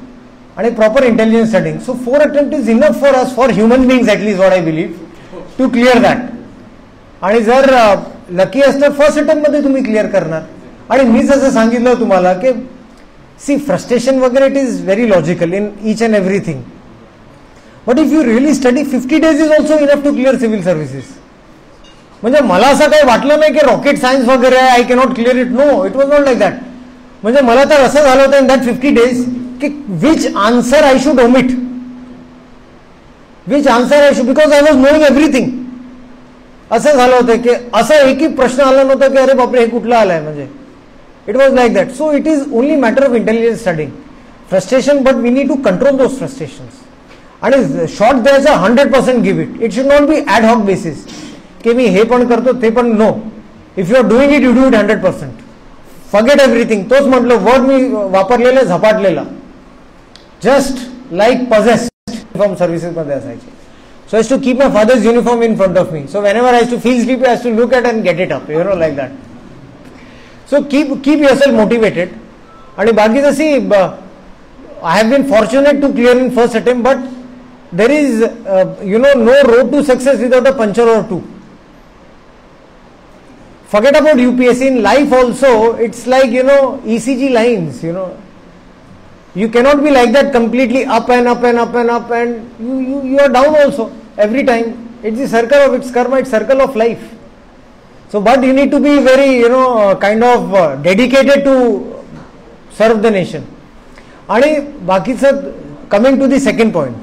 आणि proper intelligence studying. So 4 attempts is enough for us, for human beings at least what I believe, to clear that. आणि जर lucky असतं फर्स्ट अटेम्प्टमध्ये तुम्ही क्लिअर करणार. आणि मी जसं सांगितलं तुम्हाला की सी फ्रस्ट्रेशन वगैरे it is very logical in each and everything. But if you really study 50 days is also enough to clear civil services. म्हणजे मला असं काही वाटलं नाही की रॉकेट सायन्स वगैरे I cannot clear it. No, it was not like that. म्हणजे मला तर असं झालं होतं इन दॅट 50 days की which answer I should omit, which answer I should, because I was knowing everything. असं झालं होतं की असं एकही प्रश्न आला नव्हता की अरे बापरे हे कुठला आलाय. म्हणजे it was like that. So it is only matter of intelligence studying. Frustration, but we need to control those frustrations. आणि शॉर्ट द्यायचा 100% give it. It should not be ad hoc basis की मी हे पण करतो ते पण. No, if you are doing it, you do it 100%. Forget everything. तोच म्हटलं वर्ड मी वापरलेलं झपाटलेला, जस्ट लाईक पॉझेस्ड फॉर्म सर्व्हिसेसमध्ये असायचे. So I used to keep my father's uniform in front of me. So whenever I used to feel sleepy, I used to look at and get it up, like that. So keep yourself motivated. And baki I have been fortunate to clear in first attempt, but there is no road to success without a puncture or two. Forget about UPSC. In life also, it's like ECG lines. You cannot be like that completely up and up and up and up, and you are down also every time. It's the circle of its karma, it's circle of life. So, but you need to be very kind of dedicated to serve the nation. And coming to the second point,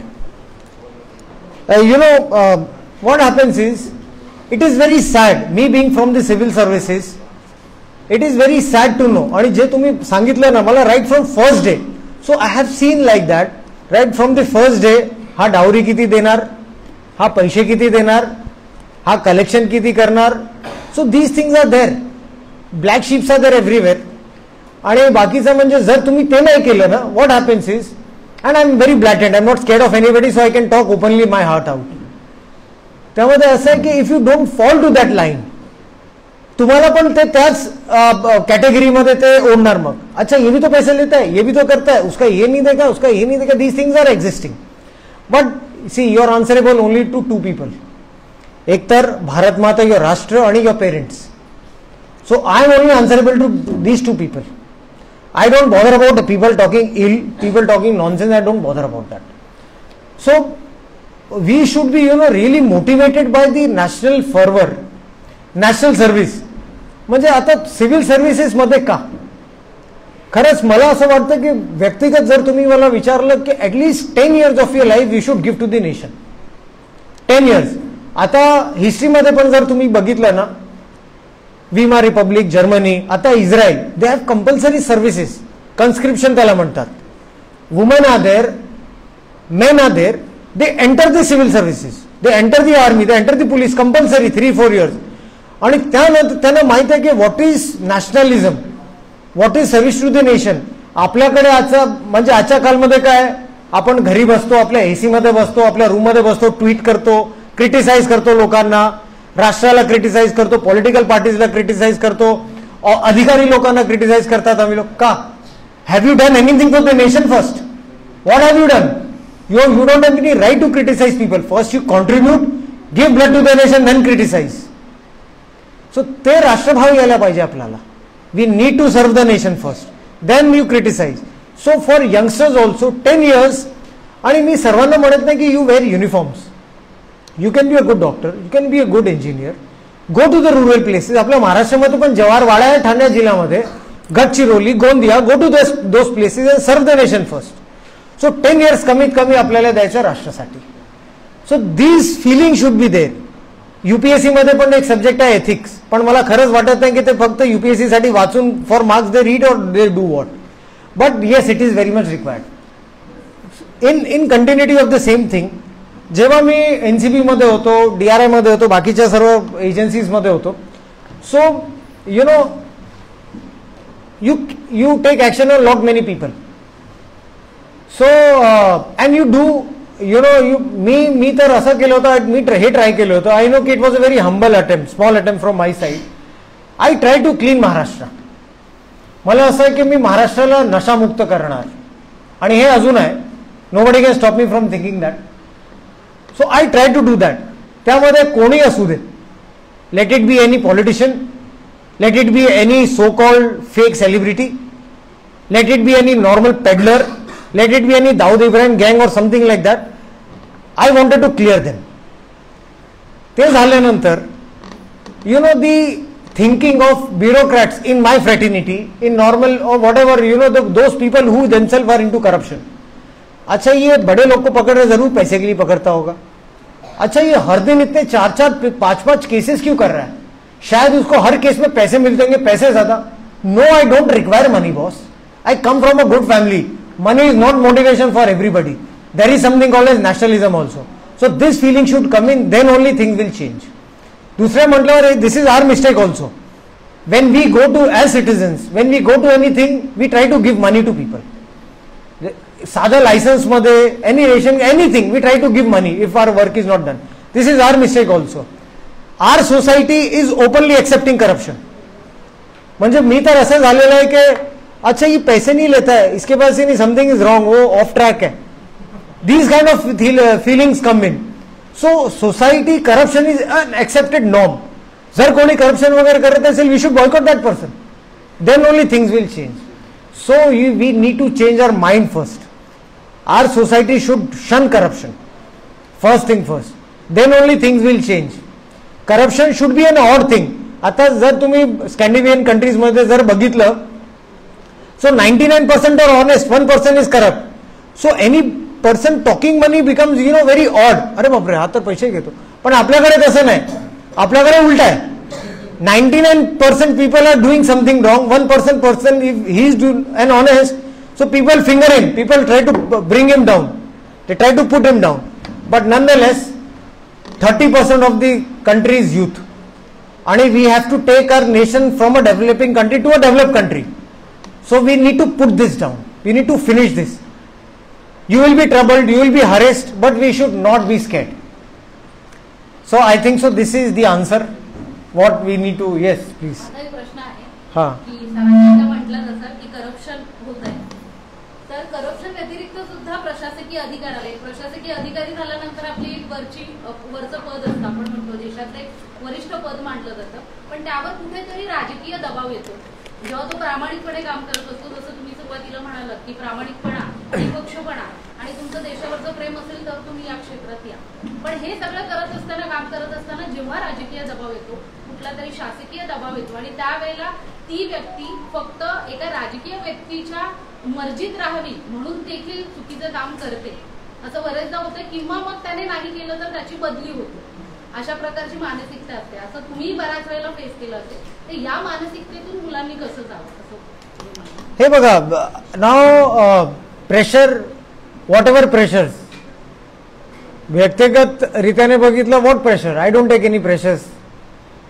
what happens is, it is very sad, me being from the civil services, it is very sad to know. And je tumhi sangitla na mala right from first day. So I have seen like that, right from the first day, ha dowry kiti denar, ha paise kiti denar, ha collection kiti karnar. So these things are there. Black sheeps are there everywhere. And बाकीचं म्हणजे जर तुम्ही ते नाही केलं ना, what happens is, and I am very blatant, I am not scared of anybody, so I can talk openly my heart out. त्यामध्ये असं आहे की if you don't fall to that line, तुम्हाला पण ते त्याच कॅटेगरीमध्ये ते ओढणार मग. अच्छा ये भी तो पैसे लेता है, ये भी तो करता है, उसका ये नहीं देगा, उसका ये नहीं देगा. These things are existing. But see, you are answerable only to two people. एक तर भारत माता, your राष्ट्र, आणि your parents. So I am only answerable to these two people. I don't bother about the people talking ill, people talking nonsense. I don't bother about that. So we should be really motivated by the national fervor, national service. म्हणजे आता civil services मध्ये का खरंच मला असं वाटतं की व्यक्तिगत जर तुम्ही मला विचारलं की at least 10 years of your life you should give to the nation. 10 years. आता हिस्ट्रीमध्ये पण जर तुम्ही बघितलं ना, विमा रिपब्लिक, जर्मनी, आता Israel, they have compulsory services, conscription त्याला म्हणतात. Women are there, men are there, they enter the civil services, they enter the army, they enter the police, compulsory 3-4 years. आणि त्यानंतर त्यांना माहित आहे की what is nationalism, what is service to the nation. आपल्याकडे म्हणजे आजच्या कालमध्ये काय, आपण घरी बसतो, आपल्या एसी मध्ये बसतो, आपल्या रूम मध्ये बसतो, ट्विट करतो, क्रिटिसाइज करतो लोकांना, राष्ट्राला क्रिटिसाइज करतो, पॉलिटिकल पार्टीजला क्रिटिसाइज करतो, अधिकारी लोकांना क्रिटिसाइज करतात आम्ही लोक. का? Have you done anything for the nation first? What have you done? You don't have any right to criticise people. First you contribute, give blood to the nation, then criticise. So ते राष्ट्रभाव यायला पाहिजे आपल्याला. We need to serve the nation first, then you criticise. So for youngsters also 10 years. आणि मी सर्वांना म्हणत नाही की you wear uniforms. You can be a good doctor, you can be a good engineer, go to the rural places. आपल्या महाराष्ट्रामध्ये पण जवाहरवाडा आहे ठाणे जिल्ह्यामध्ये, Gadchiroli, Gondia, go to those places and serve the nation first. So 10 years कमीत कमी आपल्याला द्यायचं राष्ट्रासाठी. So these feelings should be there. UPSC मध्ये पण एक सब्जेक्ट आहे एथिक्स, पण मला खरंच वाटत नाही की ते फक्त UPSC साठी वाचून फॉर मार्क्स दे रीड और they do what. But yes, it is very much required. In continuity of the same thing, जेव्हा मी एनसीबी मध्ये होतो, DRI मध्ये होतो, बाकीच्या सर्व एजन्सीज मध्ये होतो, सो you take action on lot many people. So and you do, मी तर असं केलं होतं, मी हे ट्राय केलं होतं. आय नो की it was a very humble attempt, small attempt from my side. I try to clean Maharashtra. मला असं आहे की मी महाराष्ट्राला नशामुक्त करणार, आणि हे अजून आहे. Nobody can stop me from thinking that. So I try to do that. त्यामध्ये कोणी असू दे, let it be any politician, let it be any so-called fake celebrity, let it be any normal peddler, let it be any Dawood Ibrahim gang or something like that. I wanted to clear them. ते झाल्यानंतर the thinking of bureaucrats in my fraternity, in normal or whatever, those people who themselves are into corruption. अच्छा, ये बड़े लोग को पकड़ रहे, जरूर पैसे के लिए पकड़ता होगा. अच्छा, ये हर दिन इतने 4-4, 5-5 केसेस क्यों कर रहा है? शायद उसको हर केस में पैसे मिलते होंगे, पैसे ज्यादा. No, I don't require money boss. I come from a good family. Money is not motivation for everybody. There is something called as nationalism also. So this feeling should come in, then only thing will change. दुसऱ्या म्हटल्यावर this is our mistake also. When we go to as citizens, when we go to anything, we try to give money to people. साधा license मध्ये any ration anything we try to give money if our work is not done. This is our mistake also. Our society is openly accepting corruption. म्हणजे मी तर असं झालेलं आहे की अच्छा ये पैसे नहीं लेता है, इसके पास ही नहीं, समथिंग इज रॉन्ग, वो ऑफ ट्रैक है. These kind of feelings come in. So society corruption is an accepted norm. जर कोणी करप्शन वगैरे करत असेल we should boycott that person, then only things will change. So we need to change our mind first. Our society should shun corruption first thing first, then only things will change. Corruption should be an odd thing. आता जर तुम्ही Scandinavian कंट्रीजमध्ये जर बघितलं, so 99% are honest, 1% is corrupt. So any person talking money becomes very odd. अरे बापरे हा तर पैसे घेतो. पण आपल्याकडे तसं नाही, आपल्याकडे उलट आहे. 99% people are doing something wrong, 1% if he is doing and honest, so people finger him, people try to bring him down, they try to put him down. But nonetheless 30% of the country is youth, and we have to take our nation from a developing country to a developed country. So we need to put this down. We need to finish this. You will be troubled, you will be harassed, but we should not be scared. So I think so this is the answer what we need to. Yes, please. आता एक प्रश्न आहे हा. की सरांनी म्हटलं जसं की करप्शन होत आहे, तर करप्शन व्यतिरिक्त सुद्धा प्रशासकीय अधिकार आले. प्रशासकीय अधिकारी झाल्यानंतर आपली वरचं पद असतं, आपण म्हणतो देशातलं एक वरिष्ठ पद मानलं जातं, पण त्यावर कुठेतरी राजकीय दबाव येतो. जेव्हा तो प्रामाणिकपणे काम करत असतो, जसं तुम्ही सुरुवातीला म्हणालात की प्रामाणिकपणा, निष्पक्षपणा आणि तुमचं देशावरचं प्रेम असेल तर तुम्ही या क्षेत्रात या. पण हे सगळं करत असताना, काम करत असताना जेव्हा राजकीय दबाव येतो, कुठला तरी शासकीय दबाव येतो, आणि त्यावेळेला ती व्यक्ती फक्त एका राजकीय व्यक्तीच्या मर्जीत राहावी म्हणून देखील चुकीचं काम करते, असं बरेचदा होतं. किंवा मग त्याने नाही केलं तर त्याची बदली होते. अशा प्रकारची मानसिकता असते. असं तुम्ही बऱ्याच वेळेला फेस केलं असेल. तर या मानसिकतेतून मुलांनी कसं जावं? हे बघा, नाव प्रेशर, व्हॉट एव्हर प्रेशर्स, व्यक्तिगत रीत्याने बघितलं what pressure, I don't take any pressures.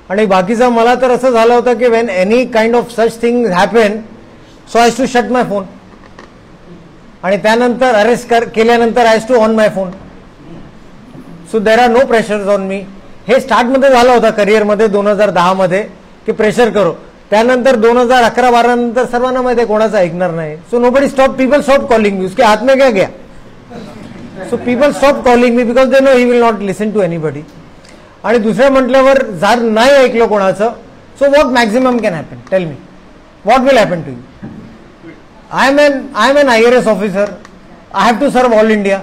आणि बाकीचं मला तर असं झालं होतं की when any kind of such thing happen, so I to shut my phone, आणि त्यानंतर अरेस्ट केल्यानंतर I to on my phone. So there are no pressures on me. हे स्टार्टमध्ये झालं होतं करिअरमध्ये 2010 मध्ये की प्रेशर करो. त्यानंतर 2011-12 नंतर सर्वांना माहिती आहे कोणाचं ऐकणार नाही. So nobody stop, people stop calling me, उसके हाथ में क्या गया. So people stop calling me because they know he will not listen to anybody. आणि दुसऱ्या म्हटल्यावर जर नाही ऐकलं कोणाचं, so what maximum can happen, tell me what will happen to you. I am an IRS officer, I have to serve all India.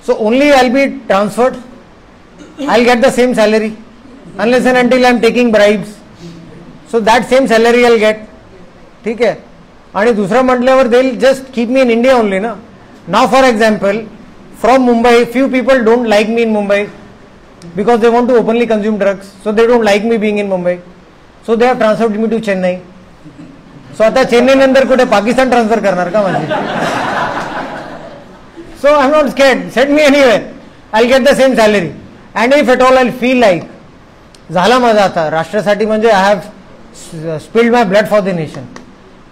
So only I'll be transferred, I'll get the same salary unless and until I'm taking bribes. So that same salary I'll get. ठीक है. आणि दुसरा म्हटल्यावर they'll just keep me in India only ना. Now for example, from Mumbai, few people don't like me in Mumbai because they want to openly consume drugs. So they don't like me being in Mumbai. So they have transferred me to Chennai. So आता चेन्नई नंतर कुठे Pakistan transfer करणार का माझी? So I'm not scared. Send me anywhere. I'll get the same salary. And if at all I'll feel like झाला माझा आता राष्ट्रासाठी, म्हणजे I have spilled my blood for the nation.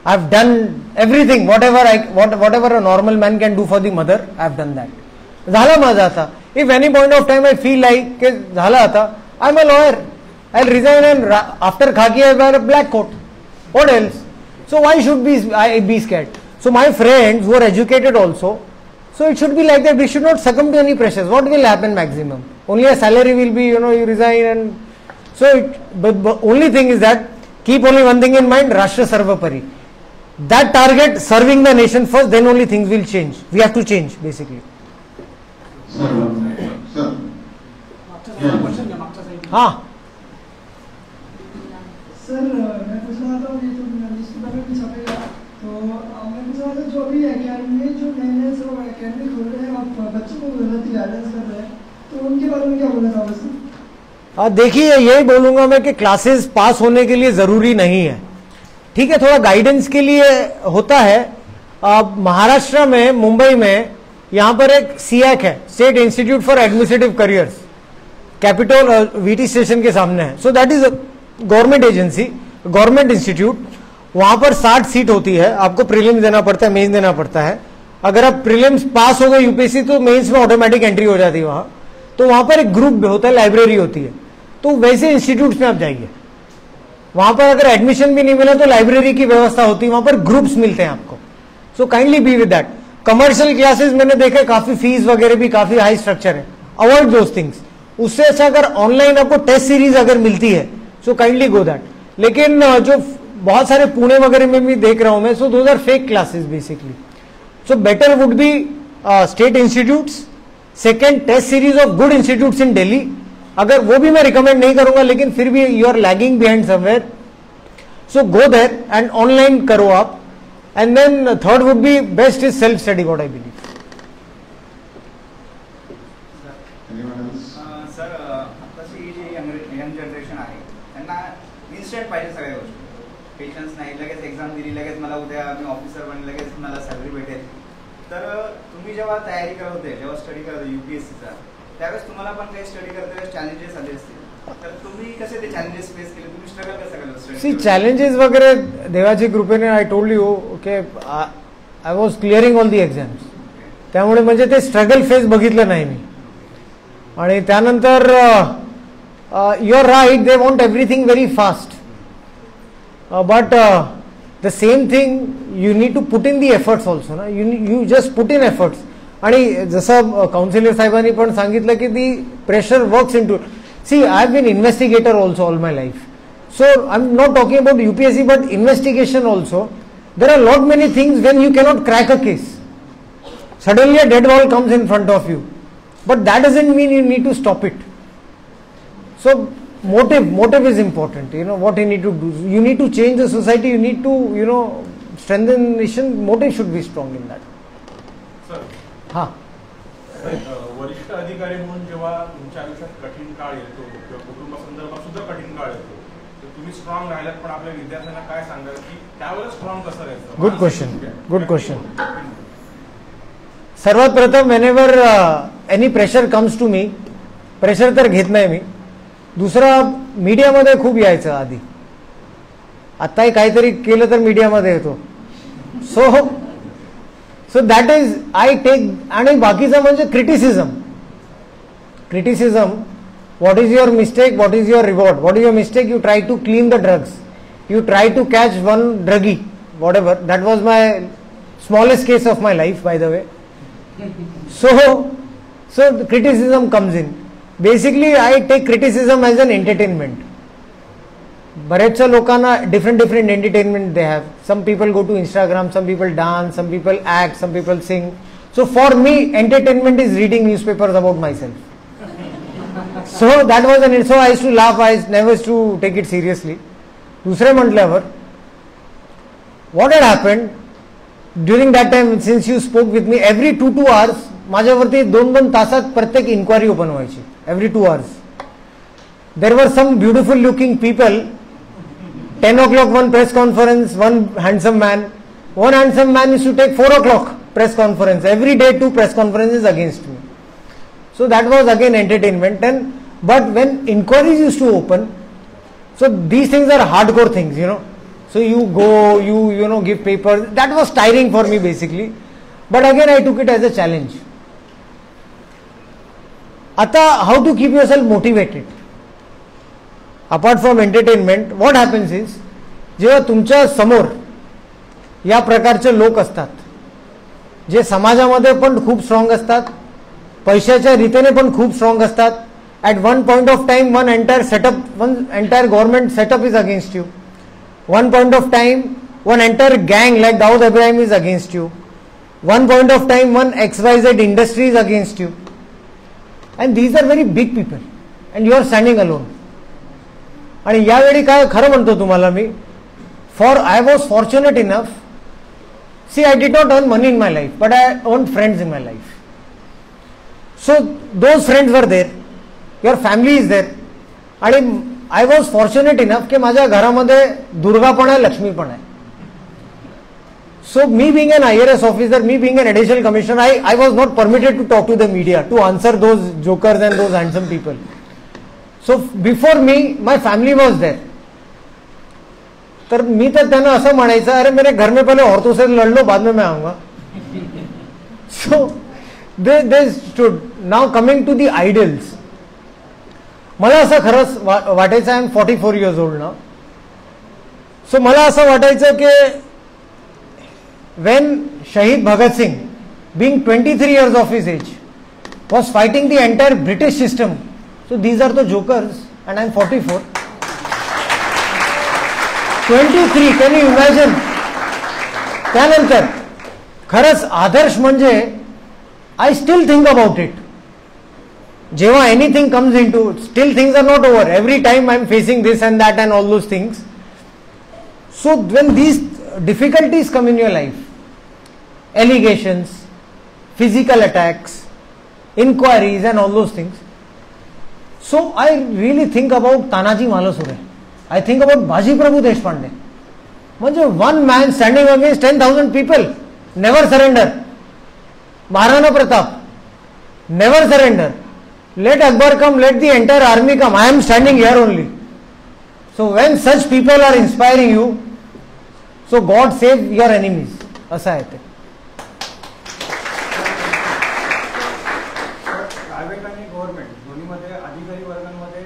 I've done everything, whatever a normal man can do for the mother, I've done that. झाला माझा आता. If any point of time I feel like के झाला आता, I'm a lawyer. I'll resign and after khaki I wear a black coat. What else? So why should I be scared? So my friends who are educated also, so it should be like that. We should not succumb to any pressures. What will happen maximum? Only a salary will be, you resign, and so but only thing is that keep only one thing in mind: Rashtra Sarvapari. That target, serving the nation first, then only things will change. We have to change basically. Sir. हाँ. Sir मैं पूछ रहा था ये जो newspaper में छपेगा, तो मैं पूछ रहा था जो अभी एकेडमी जो नए सब एकेडमी खोल रहे हैं और बच्चों को गलत गाइडेंस कर रहे हैं, तो उनके बारे में क्या बोलना चाहोगे? देखिए, यही बोलूंगा मैं कि क्लासेस पास होने के लिए जरूरी नहीं है. ठीक है, थोड़ा गाइडेंस के लिए होता है. महाराष्ट्र में, मुंबई में यहाँ पर एक SIAC है, state institute for administrative careers, capital VT station के सामने है. So that is government agency, government institute. वहां पर 60 सीट होती है. आपको प्रीलिम्स देना पड़ता है, मेंस देना पड़ता है. अगर आप प्रीलिम्स पास हो गए यूपीएससी तो मेंस में ऑटोमेटिक एंट्री हो जाती है वहां, तो वहां पर एक ग्रुप होता है, लाइब्रेरी होती है, तो वैसे इंस्टीट्यूट्स में आप जाइए, वहां पर अगर एडमिशन भी नहीं मिला तो लाइब्रेरी की व्यवस्था होती है, वहां पर ग्रुप्स मिलते हैं आपको, so kindly be with that. Commercial classes मैंने देखे काफी फीस वगैरह भी काफी हाई स्ट्रक्चर है, अवॉइड दोज थिंग्स। उससे अच्छा अगर ऑनलाइन आपको टेस्ट सीरीज अगर मिलती है सो काइंडली गो दैट। लेकिन जो बहुत सारे पुणे वगैरह में भी देख रहा हूं मैं, so those are fake classes basically, so better would be state institutes, second test series of good institutes in Delhi, अगर वो भी मैं रिकमेंड नहीं करूंगा लेकिन फिर भी you are lagging behind somewhere, so go there and online करो आप। And then third would be best is self study, what I believe. Sir आताची जी यंग जनरेशन आहे त्यांना इन्स्टंट पाहिजे सगळ्या गोष्टी, पेशन्स नाही, लगेच एक्झाम दिली, लगेच मला उद्या मी ऑफिसर बनेल, लगेच मला सॅलरी भेटेल. तर तुम्ही जेव्हा तयारी करत होते, जेव्हा स्टडी करत होते यूपीएससीचा, त्यावेळेस तुम्हाला पण काही स्टडी करते चॅलेंजेस आले असतील, तर तुम्ही कसे ते चॅलेंजेस फेस केले, तुम्ही स्ट्रगल कसं केलं? सी चॅलेंजेस वगैरे देवाची कृपेने, I told you okay, I was clearing all the exams, त्यामुळे म्हणजे ते स्ट्रगल फेस बघितलं नाही मी. आणि त्यानंतर you are right, they want everything very fast, but the same thing you need to put in the efforts also ना, you just put in efforts. आणि जसं काउन्सिलर साहेबांनी पण सांगितलं की the pressure works in to. See, I have been investigator also all my life. So, I am not talking about UPSC but investigation also. There are lot many things when you cannot crack a case. Suddenly a dead ball comes in front of you. But that doesn't mean you need to stop it. So, motive is important. You know, what you need to do. You need to change the society. You need to, you know, strengthen the nation. Motive should be strong in that. Sir. हाँ. वरिष्ठ अधिकारी म्हणून जेव्हा तुमच्या आयुष्यात कठीण काळ येतो किंवा कुटुंबासंदर्भात सुद्धा कठीण काळ येतो, तर तुम्ही स्ट्रॉंग राहिलात, पण आपल्या विद्यार्थ्यांना काय सांगाल की त्यावेळेस स्ट्रॉंग कसं राहायचं? Good question, good question. सर्वात प्रथम whenever any pressure comes to me, pressure तर घेत नाही मी. दुसरं, मीडियामध्ये खूप यायचं आधी, आत्ताही काहीतरी केलं तर मीडियामध्ये येतो. So that is I take. आणि बाकीचं म्हणजे criticism. What is your mistake, what is your reward. What is your mistake, you try to clean the drugs, you try to catch one druggie, whatever. That was my smallest case of my life by the way. So criticism comes in. Basically I take criticism as an entertainment. बरेचशा लोकांना different entertainment they have. Some people go to Instagram, some people dance, some people act, some people sing. So for me entertainment is reading newspapers about myself. So that was an. So I to laugh, I never to take it seriously. दुसरे म्हटल्यावर what had happened during that time, since you spoke with me, every 2 hours माझ्यावरती 2 तासात प्रत्येक inquiry open व्हायची. Every 2 hours there were some beautiful looking people. 10 o'clock one press conference, one handsome man used to take 4 o'clock press conference. Every day 2 press conferences against me. So that was again entertainment. But when inquiries used to open, so these things are hardcore things, you know. So you go, you know, give papers. That was tiring for me basically. But again I took it as a challenge. Ata, how to keep yourself motivated? Apart from entertainment, what happens is, जेव्हा तुमच्या समोर या प्रकारचे लोक असतात जे समाजामध्ये पण खूप स्ट्रॉंग असतात, पैशाच्या रीतीने पण खूप स्ट्रॉंग असतात, at one point of time one entire setup, one entire government setup is against you. One point of time one entire गँग like Dawood Ibrahim is against you. One point of time one XYZ industry is against you. And these are very big people and you are standing alone. आणि यावेळी काय खरं म्हणतो तुम्हाला मी, I was fortunate enough. See, I did not earn money in my life, but I earn friends in my life. So those friends were there, your family is there. आणि आय was fortunate enough की माझ्या घरामध्ये दुर्गा पण आहे, लक्ष्मी पण आहे. So me being an IRS officer, me being an additional commissioner, I was not permitted to talk to the media, to answer those jokers and those handsome people. So before me, my family was there. तर मी तर त्यांना असं म्हणायचं, अरे मेरे घर में पहले औरतों से लड़ लो, बाद में मैं आऊंगा. So they stood. Now coming to the ideals. मला असं खरंच वाटायचं, I am 44 years old now. सो मला असं वाटायचं की when Shahid Bhagat Singh, being 23 years of his age, was fighting the entire British system. So these are the jokers and I am 44. 23, can you imagine? त्यानंतर खरंच आदर्श म्हणजे I still think about it. जेव्हा anything comes into, still things are not over. Every time I am facing this and that and all those things. So when these difficulties come in your life, allegations, physical attacks, inquiries and all those things, so I really think about Tanaji Malasure. I think about Baji Prabhu Deshpande. म्हणजे one man standing against 10,000 people, never surrender. Maharana Pratap, never surrender. Let Akbar come, let the entire army come. I am standing here only. So when such people are inspiring you, so God save your enemies. असं आहे ते. Private आणि government दोन्हीमध्ये अधिकारी वर्गांमध्ये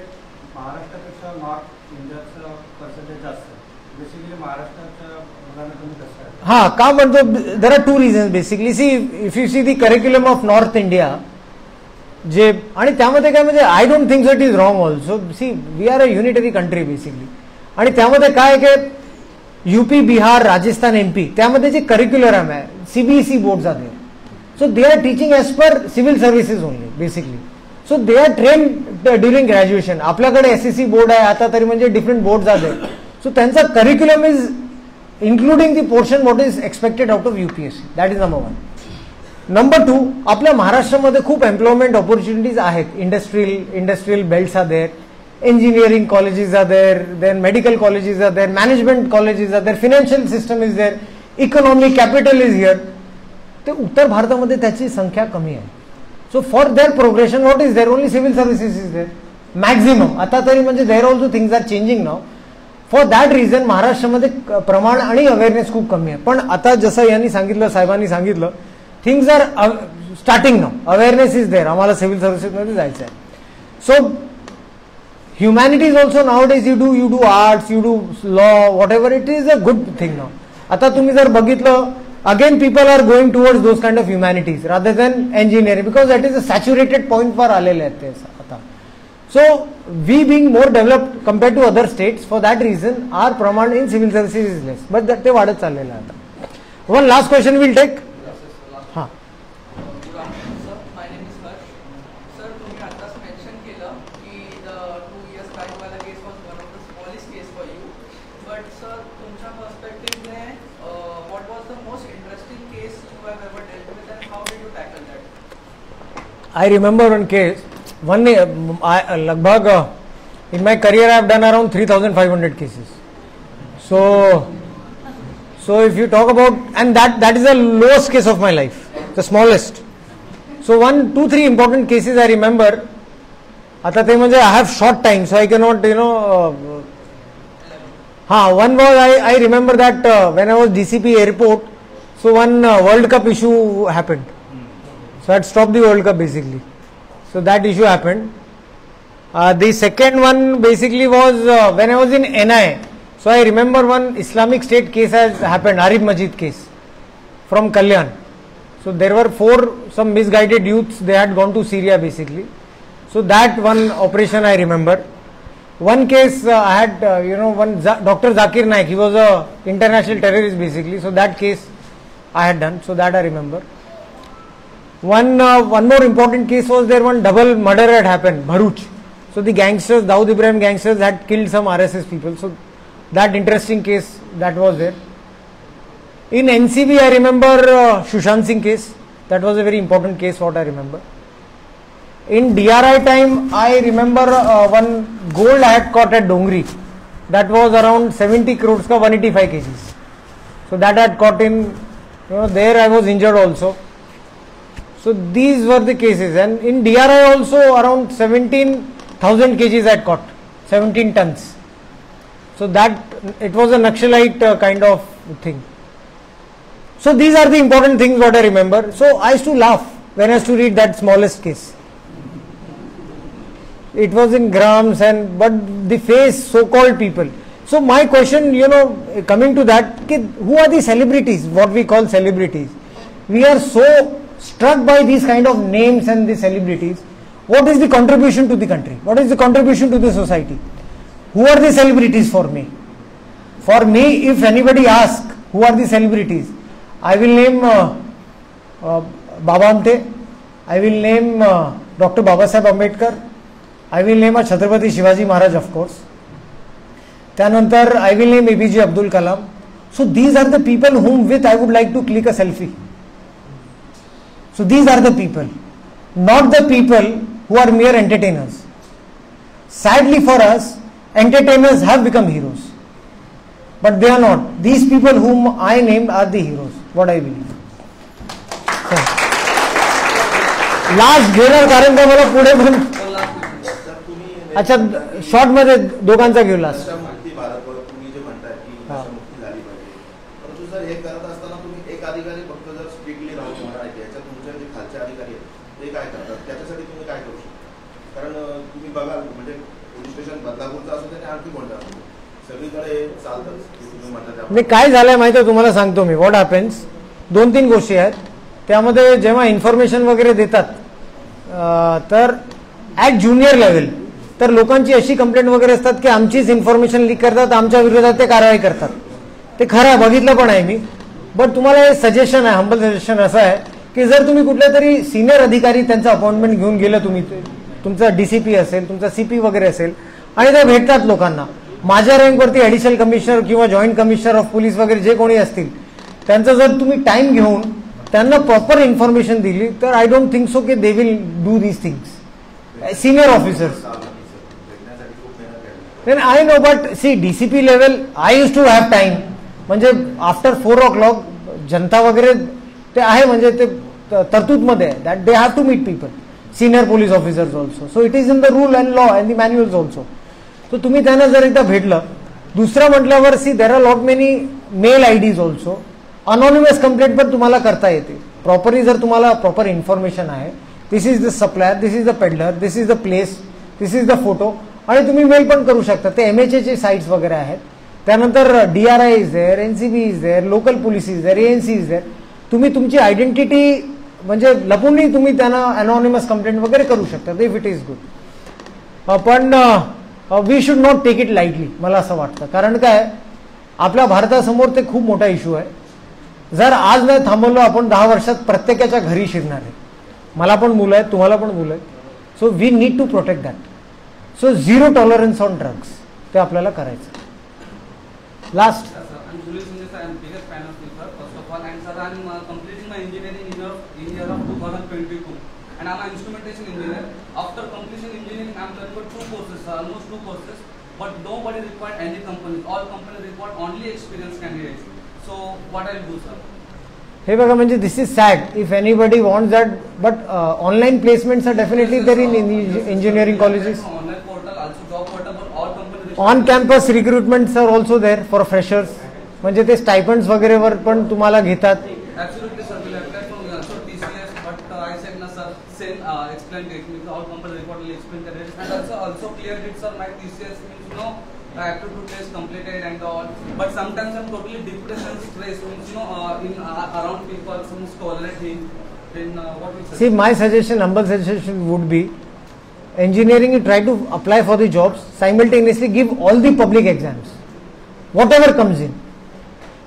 महाराष्ट्रापेक्षा north इंडियाचं percentage जास्त आहे. Basically महाराष्ट्राच्या मुलांना तुम्ही कसं आहे? हा का म्हणतो, there are two reasons basically. See if you see the curriculum of North India, जे आणि त्यामध्ये काय म्हणजे I don't think so it is wrong also. See we are a unitary country basically. आणि त्यामध्ये काय की यूपी, बिहार, राजस्थान, MP, त्यामध्ये जे करिक्युलम आहे CBSE boards are there. So they are teaching as per civil services only basically. So they are train during graduation. आपल्याकडे SSC board आहे आता तरी, म्हणजे different boards are there. So त्यांचा curriculum is including the portion what is expected out of UPSC. That is number 1. Number 2, आपल्या महाराष्ट्रामध्ये खूप employment opportunities आहेत. Industrial belts are there, engineering colleges are there, then medical colleges are there, management colleges are there, financial system is there, economic capital is here. ते उत्तर भारतामध्ये त्याची संख्या कमी आहे. So for their progression what is there, only civil services is there maximum. आता तरी म्हणजे there also things are changing now. For that reason महाराष्ट्रामध्ये प्रमाण आणि अवेअरनेस खूप कमी आहे. पण आता जसं यांनी सांगितलं, साहेबांनी सांगितलं, things are starting now. Awareness is there. आम्हाला सिव्हिल सर्व्हिसेसमध्ये जायचं आहे. सो humanities also nowadays you do arts, you do law, whatever, it is a good thing now. आता तुम्ही जर बघितलं, again people are going towards those kind of humanities rather than engineering, because that is a saturated point वर आलेले आहेत ते आता. So we being more developed compared to other states, for that reason our प्रमाण in civil services is less, but ते वाढत चाललेलं आहे आता. One last question we'll take. हां. I remember one case. लगभग in my career I have done around 3,500 cases. So if you talk about, and that is the lowest case of my life, the smallest. So 1, 2, 3 important cases I remember. आता ते म्हणजे I have short time, so I cannot, one was I remember that when I was DCP airport, so one World Cup issue happened. So I had stopped the World Cup basically. So that issue happened. The second one basically was when I was in NI. So I remember one Islamic State case has happened, Arif Majid case from Kalyan. So there were 4 some misguided youths, they had gone to Syria basically. So that one operation I remember. One case I had, one Dr. Zakir Naik, he was a international terrorist basically. So that case I had done. So that I remember. One more important case was there, one double murder had happened, Bharuch. So the gangsters, Dawood Ibrahim gangsters had killed some RSS people. So that interesting case that was there. In NCB I remember Sushant Singh case. That was a very important case what I remember. In DRI time I remember one gold I had caught at Dongri. That was around 70 crores ka 185 kgs. So that I had caught in, there I was injured also. So these were the cases, and in DRI also around 17,000 kgs I had caught, 17 tons. So that it was a Naxalite kind of thing. So these are the important things what I remember. So I used to laugh when I used to read that smallest case. It was in grams, and but the face so-called people. So my question, coming to that, who are the celebrities, what we call celebrities? We are so struck by these kind of names and the celebrities. What is the contribution to the country? What is the contribution to the society? Who are the celebrities for me? For me, if anybody asks, who are the celebrities? I will name Baba Amte. I will name Dr. Babasaheb Ambedkar. I will name Chhatrapati Shivaji Maharaj, of course. Tyanantar, I will name APJ Abdul Kalam. So these are the people whom with I would like to click a selfie. So these are the people, not the people who are mere entertainers. Sadly for us, entertainers have become heroes, but they are not. These people whom I named are the heroes, what I believe. Last घेणार कारण का मला पुढे पण अच्छा short मध्ये दोघांचा घेऊ लास्ट. तुम्ही जे म्हणताय की मुक्ती झाली पाहिजे, परंतु जर हे करत असताना तुम्ही एक अधिकारी फक्त जर स्ट्रिक्टली राहून म्हणा याच्यात तुमच्या जे खालचे अधिकारी आहेत ते काय करतात त्याच्यासाठी तुम्ही काय करू शकता? कारण तुम्ही बघाल म्हणजे पोलीस स्टेशन बदलापूरचं असू दे आणखी कोणतं असू दे सगळीकडे चालतंच तुम्ही म्हणता. काय झालंय माहिती आहे तुम्हाला सांगतो मी. व्हॉट हॅपन्स, 2-3 गोष्टी आहेत त्यामध्ये. जेव्हा इन्फॉर्मेशन वगैरे देतात तर ॲट ज्युनियर लेवल तर लोकांची अशी कंप्लेंट वगैरे असतात की आमचीच इन्फॉर्मेशन लीक करतात, आमच्या विरोधात ते कारवाई करतात. ते खरं आहे, बघितलं पण आहे मी. बट तुम्हाला हे सजेशन आहे, हंबल सजेशन असं आहे की जर तुम्ही कुठल्या तरी सिनियर अधिकारी त्यांचं अपॉइंटमेंट घेऊन गेलं, तुम्ही तुमचा DCP असेल, तुमचा CP वगैरे असेल आणि ते भेटतात लोकांना. माझ्या रँकवरती ॲडिशनल कमिशनर किंवा जॉईंट कमिशनर ऑफ पोलीस वगैरे जे कोणी असतील त्यांचं जर तुम्ही टाइम घेऊन त्यांना प्रॉपर इन्फॉर्मेशन दिली तर आय डोंट थिंक सो की they will do these things. Senior officers then I know, but see DCP level I used to have time. म्हणजे आफ्टर 4 o'clock जनता वगैरे ते आहे, म्हणजे ते तरतूद मध्ये आहे that they have to meet people, senior police officers also. So it is in the rule and law and the manuals also. So तुम्ही त्यांना जर एकदा भेटलं. दुसरं म्हटल्यावर see there are lot many mail IDs also. Anonymous complaint पण तुम्हाला करता येते प्रॉपरली जर तुम्हाला प्रॉपर इन्फॉर्मेशन आहे. This is the supplier, this is the peddler, this is the place, this is the photo. आणि तुम्ही मेल पण करू शकता. ते MHA साइट्स वगैरे आहेत. त्यानंतर DRI is there, NCB is there, local police is there, ANC is there. तुम्ही तुमची आयडेंटिटी म्हणजे लपूनही तुम्ही त्यांना अनॉनिमस कंप्लेंट वगैरे करू शकता इफ इट इज गुड. पण we should not take it lightly मला असं वाटतं. कारण काय आपल्या भारतासमोर ते खूप मोठा इश्यू आहे. जर आज नाही थांबवलो आपण 10 वर्षात प्रत्येकाच्या घरी शिरणार आहे. मला पण मुलं आहेत, तुम्हाला पण मुलं आहेत. So we need to protect that. So zero tolerance on drugs ते आपल्याला करायचं. Last year of 2022 and I'm an instrumentation engineer. After completion engineering I'm done for 2 courses, almost 2 courses, but nobody required any companies. All companies required only experienced candidates. So what I'll do, sir? हे बघा म्हणजे this is sad if anybody wants that. But online placements are definitely there in engineering colleges. On campus recruitments are also there for freshers. म्हणजे ते स्टायपंड्स वगैरेवर पण तुम्हाला घेतात. Absolutely, sir. We'll apply from TCS, but I said na sir, same explained it. All companies reportedly explained that, and also cleared it, sir. My TCS means I have to do test completed and all. But sometimes I'm totally depression, stress means in around people, some scholarly thing. Then what we see, my suggestion, humble suggestion would be, engineering you try to apply for the jobs, simultaneously give all the public exams, whatever comes in.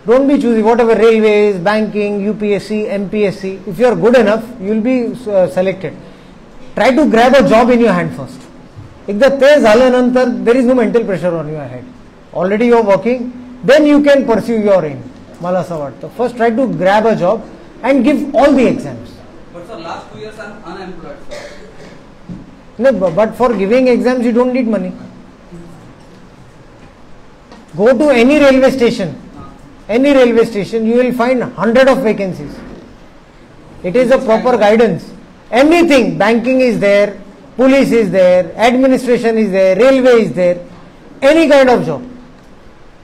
Don't be choosy, whatever railways, banking, UPSC, MPSC. If you are good enough, you will be selected. Try to grab a job in your hand first. एकदा ते झाल्यानंतर there is no mental pressure on your head. Already you are working, then you can pursue your aim. मला असं वाटतं. First try to grab a job and give all the exams. But sir, last 2 years I'm unemployed. No, but for giving exams you don't need money. Go to any railway station. Any railway station, you will find 100 of vacancies. It is a proper guidance. Anything, banking is there, police is there, administration is there, railway is there, any kind of job.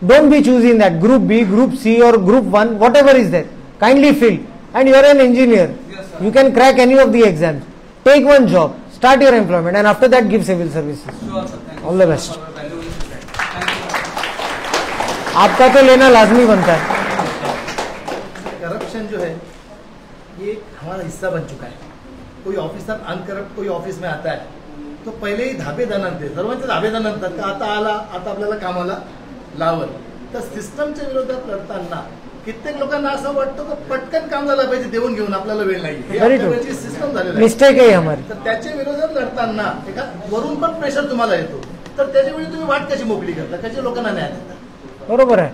Don't be choosing that group B, group C or group 1, whatever is there. kindly fill. And you are an engineer. Yes, sir. You can crack any of the exams. Take one job, start your employment, and after that give civil services. Sure, sir. Thank you. All the best. For your valuable feedback. Thank you. आपका तो लेना लाजमी बनता है. Corruption जो है ये हमारा हिस्सा बन चुका है. कोई ऑफिसर अनकरप्ट कोई ऑफिस में आता है तो पहिलेही धाबेदान आणते, सर्वांचे धाबेदान आणतात का आता आला आता आपल्याला कामाला लावल. तर सिस्टमच्या विरोधात लढताना कित्येक लोकांना असं वाटतं की पटकन काम झालं पाहिजे, देऊन घेऊन आपल्याला वेळ नाही. हे सिस्टम झालेलं आहे, मिस्टेक आहे हमारी. तर त्याच्या विरोधात लढताना एका वरून पण प्रेशर तुम्हाला येतो, तर त्याच्यावेळी तुम्ही वाट कशी मोकळी करता, कशी लोकांना न्याय देता? बरोबर आहे.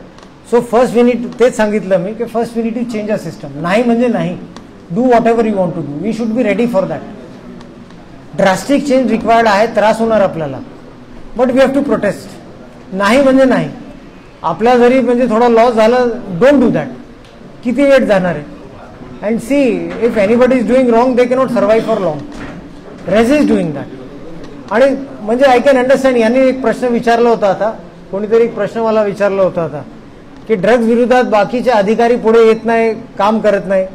सो फर्स्ट वी नीड, तेच सांगितलं मी की first we need to change a system. नाही म्हणजे नाही. Do whatever you want to do. We should be ready for that. Drastic change required आहे, त्रास होणार आपल्याला, but we have to protest. नाही म्हणजे नाही. आपला जरी म्हणजे थोडा लॉस झाला, डोंट डू दॅट. किती वेळ जाणार आहे? And see if anybody is doing wrong they cannot survive for long. Resist doing that. आणि म्हणजे आय कॅन अंडरस्टँड. यांनी एक प्रश्न विचारला होता, आता कोणीतरी एक प्रश्न मला विचारला होता आता की ड्रग्ज विरोधात बाकीचे अधिकारी पुढे येत नाही, काम करत नाही.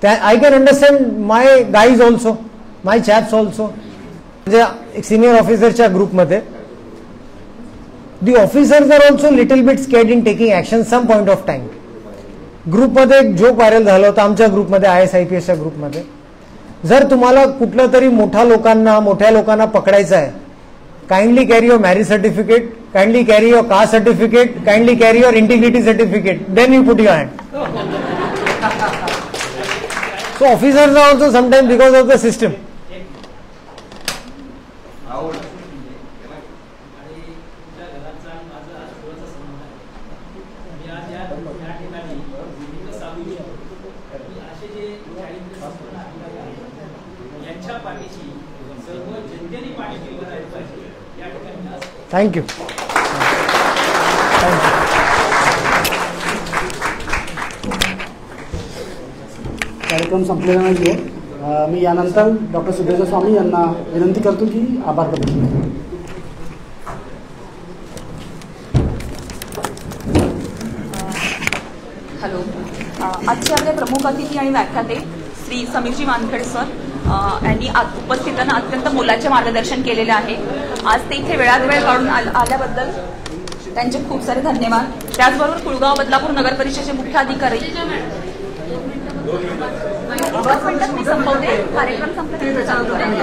I can understand my guys also, my chaps also. म्हणजे एक सिनियर ऑफिसरच्या ग्रुपमध्ये the officers are also little bit scared in taking action some point of time. ग्रुपमध्ये एक जोक व्हायरल झाला होता आमच्या ग्रुपमध्ये, ISIPSच्या ग्रुपमध्ये. जर तुम्हाला कुठलं तरी मोठ्या लोकांना पकडायचं आहे, kindly carry your marriage certificate, kindly carry your caste certificate, kindly carry your integrity certificate, then you put your hand. So officers are also sometimes because of the system. Thank you. कार्यक्रम संपलेला नाही आहे. मी यानंतर डॉक्टर सिद्धेश्वर स्वामी यांना विनंती करतो की आभार प्रकट करा. हॅलो. आजचे आपले प्रमुख अतिथी आणि व्याख्याते श्री समीरजी वानखडे सर यांनी उपस्थितांना अत्यंत मोलाचे मार्गदर्शन केलेले आहे. आज ते इथे वेळात वेळ काढून आल्याबद्दल त्यांचे खूप सारे धन्यवाद. त्याचबरोबर कुळगाव बदलापूर नगर परिषदेचे मुख्य अधिकारी. 2 मिनिटात मी संपवते. कार्यक्रम संपल्यानंतर चालू करेन.